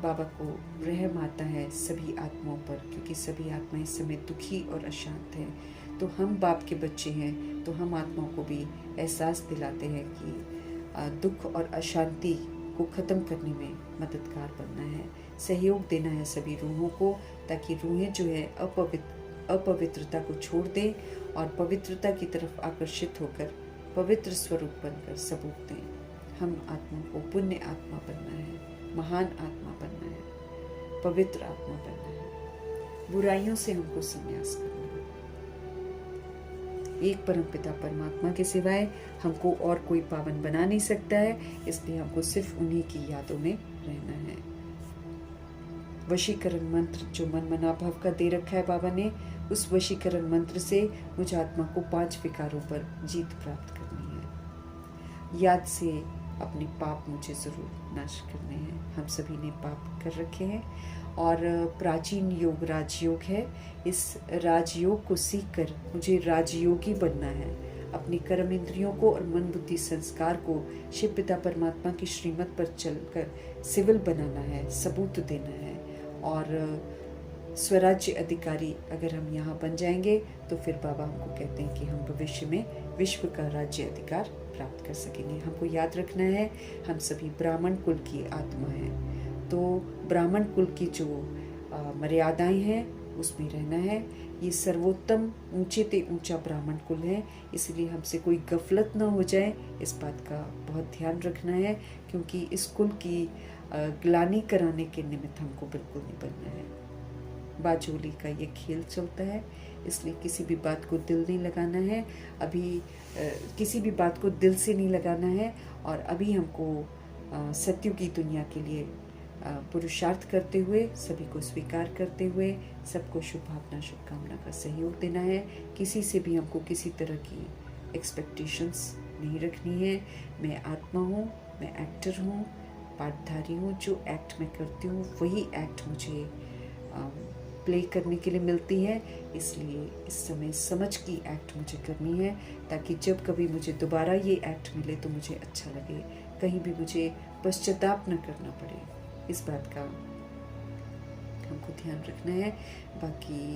बाबा को रहम आता है सभी आत्माओं पर, क्योंकि सभी आत्माएं इस समय दुखी और अशांत हैं। तो हम बाप के बच्चे हैं, तो हम आत्माओं को भी एहसास दिलाते हैं कि दुख और अशांति को ख़त्म करने में मददगार बनना है, सहयोग देना है सभी रूहों को, ताकि रूहें जो है अपवित्रता को छोड़ दें और पवित्रता की तरफ आकर्षित होकर पवित्र स्वरूप बनकर सबूत दें। हम आत्मा को पुण्य आत्मा बनना है, महान आत्मा बनना है, पवित्र आत्मा बनना है। बुराइयों से हमको संन्यास करना है। एक परमपिता परमात्मा के सिवाय हमको और कोई पावन बना नहीं सकता है, इसलिए हमको सिर्फ उन्हीं की यादों में रहना है। वशीकरण मंत्र जो मन मनाभाव का दे रखा है बाबा ने, उस वशीकरण मंत्र से मुझे आत्मा को 5 विकारों पर जीत प्राप्त करनी है। याद से अपने पाप मुझे जरूर नाश करने हैं। हम सभी ने पाप कर रखे हैं और प्राचीन योग राजयोग है। इस राजयोग को सीखकर मुझे राजयोगी बनना है। अपने कर्म इंद्रियों को और मन बुद्धि संस्कार को शिव पिता परमात्मा की श्रीमत पर चलकर सिविल बनाना है, सबूत देना है। और स्वराज्य अधिकारी अगर हम यहाँ बन जाएंगे तो फिर बाबा हमको कहते हैं कि हम भविष्य में विश्व का राज्य अधिकार प्राप्त कर सकेंगे। हमको याद रखना है हम सभी ब्राह्मण कुल की आत्मा हैं, तो ब्राह्मण कुल की जो मर्यादाएं हैं उसमें रहना है। ये सर्वोत्तम ऊंचे ते ऊंचा ब्राह्मण कुल है, इसलिए हमसे कोई गफलत ना हो जाए, इस बात का बहुत ध्यान रखना है, क्योंकि इस कुल की ग्लानि कराने के निमित्त हमको बिल्कुल नहीं बनना है। बाजोली का ये खेल चलता है, इसलिए किसी भी बात को दिल नहीं लगाना है। अभी किसी भी बात को दिल से नहीं लगाना है, और अभी हमको सत्युग की दुनिया के लिए पुरुषार्थ करते हुए, सभी को स्वीकार करते हुए, सबको शुभ भावना शुभकामना का सहयोग देना है। किसी से भी हमको किसी तरह की एक्सपेक्टेशंस नहीं रखनी है। मैं आत्मा हूँ, मैं एक्टर हूँ, पाठधारी हूँ। जो एक्ट मैं करती हूँ वही एक्ट मुझे प्ले करने के लिए मिलती है, इसलिए इस समय समझ की एक्ट मुझे करनी है, ताकि जब कभी मुझे दोबारा ये एक्ट मिले तो मुझे अच्छा लगे, कहीं भी मुझे पश्चाताप न करना पड़े। इस बात का हमको ध्यान रखना है। बाकी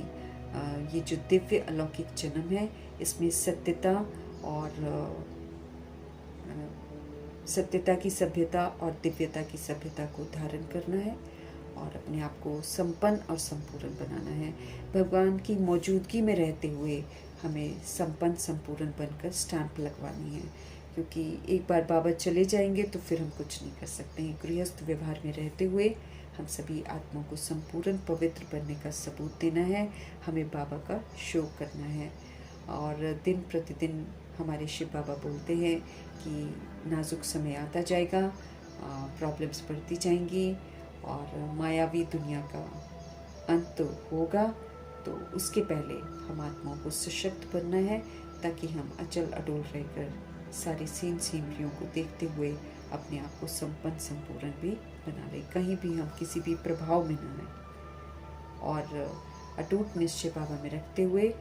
ये जो दिव्य अलौकिक जन्म है, इसमें सत्यता और सत्यता की सभ्यता और दिव्यता की सभ्यता को धारण करना है और अपने आप को संपन्न और संपूर्ण बनाना है। भगवान की मौजूदगी में रहते हुए हमें संपन्न संपूर्ण बनकर स्टैंप लगवानी है, क्योंकि एक बार बाबा चले जाएंगे तो फिर हम कुछ नहीं कर सकते हैं। गृहस्थ व्यवहार में रहते हुए हम सभी आत्माओं को संपूर्ण पवित्र बनने का सबूत देना है, हमें बाबा का शो करना है। और दिन प्रतिदिन हमारे शिव बाबा बोलते हैं कि नाजुक समय आता जाएगा, प्रॉब्लम्स बढ़ती जाएंगी और मायावी दुनिया का अंत होगा, तो उसके पहले हम आत्माओं को सशक्त बनना है, ताकि हम अचल अडोल रहकर सारी सीन सीनरियों को देखते हुए अपने आप को संपन्न संपूर्ण भी बना लें, कहीं भी हम किसी भी प्रभाव में न आए। और अटूट निश्चय बाबा में रखते हुए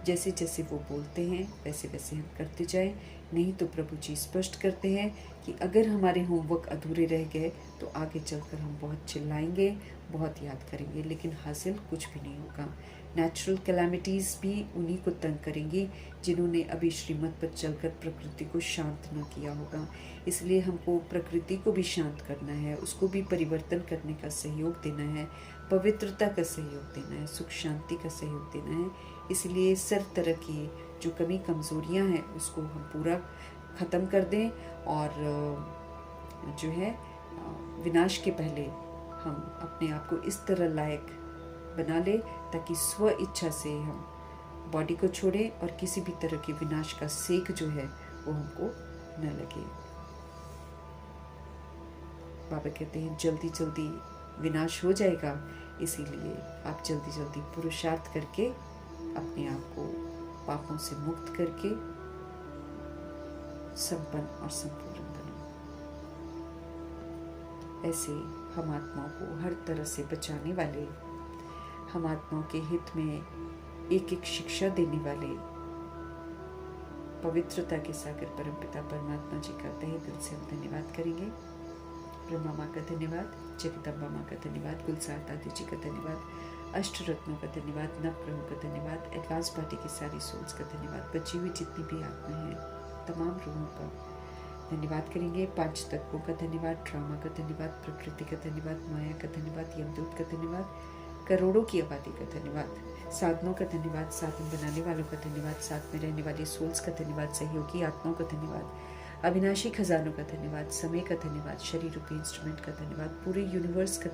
जैसे जैसे वो बोलते हैं वैसे वैसे हम करते जाएं। नहीं तो प्रभु जी स्पष्ट करते हैं कि अगर हमारे होमवर्क अधूरे रह गए तो आगे चलकर हम बहुत चिल्लाएंगे, बहुत याद करेंगे, लेकिन हासिल कुछ भी नहीं होगा। नेचुरल कैलामिटीज़ भी उन्हीं को तंग करेंगी जिन्होंने अभी श्रीमत पर चलकर प्रकृति को शांत न किया होगा। इसलिए हमको प्रकृति को भी शांत करना है, उसको भी परिवर्तन करने का सहयोग देना है, पवित्रता का सहयोग देना है, सुख शांति का सहयोग देना है। इसलिए सर्व तरह की जो कमी कमज़ोरियां हैं उसको हम पूरा ख़त्म कर दें और जो है विनाश के पहले हम अपने आप को इस तरह लायक बना ले ताकि स्व इच्छा से हम बॉडी को छोड़ें और किसी भी तरह के विनाश का सेक जो है वो हमको न लगे। बाबा कहते हैं जल्दी जल्दी विनाश हो जाएगा, इसीलिए आप जल्दी जल्दी पुरुषार्थ करके अपने आप को पापों से मुक्त करके संपन्न और संपूर्ण बनो। ऐसे हम आत्माओं को हर तरह से बचाने वाले, हम आत्माओं के हित में एक एक शिक्षा देने वाले पवित्रता के सागर परमपिता परमात्मा जी का तहे दिल से हम धन्यवाद करेंगे। ब्रह्मा माँ का धन्यवाद, जगदम्बा माँ का धन्यवाद, गुलजार दादी जी का धन्यवाद, अष्ट रत्नों का धन्यवाद, नवग्रहों का धन्यवाद, एडवांस पार्टी की सारी सोल्स का धन्यवाद, बची हुई जितनी भी आत्माएं हैं तमाम रूहों का धन्यवाद करेंगे। पांच तत्वों का धन्यवाद, ड्रामा का धन्यवाद, प्रकृति का धन्यवाद, माया का धन्यवाद, यमदूत का धन्यवाद, करोड़ों की आबादी का धन्यवाद, साधनों का धन्यवाद, साधन बनाने वालों का धन्यवाद, साथ में रहने वाली सोल्स का धन्यवाद, सहयोगी आत्माओं का धन्यवाद, अविनाशी खजानों का धन्यवाद, समय का धन्यवाद, शरीर रूपी इंस्ट्रूमेंट का धन्यवाद, पूरे यूनिवर्स का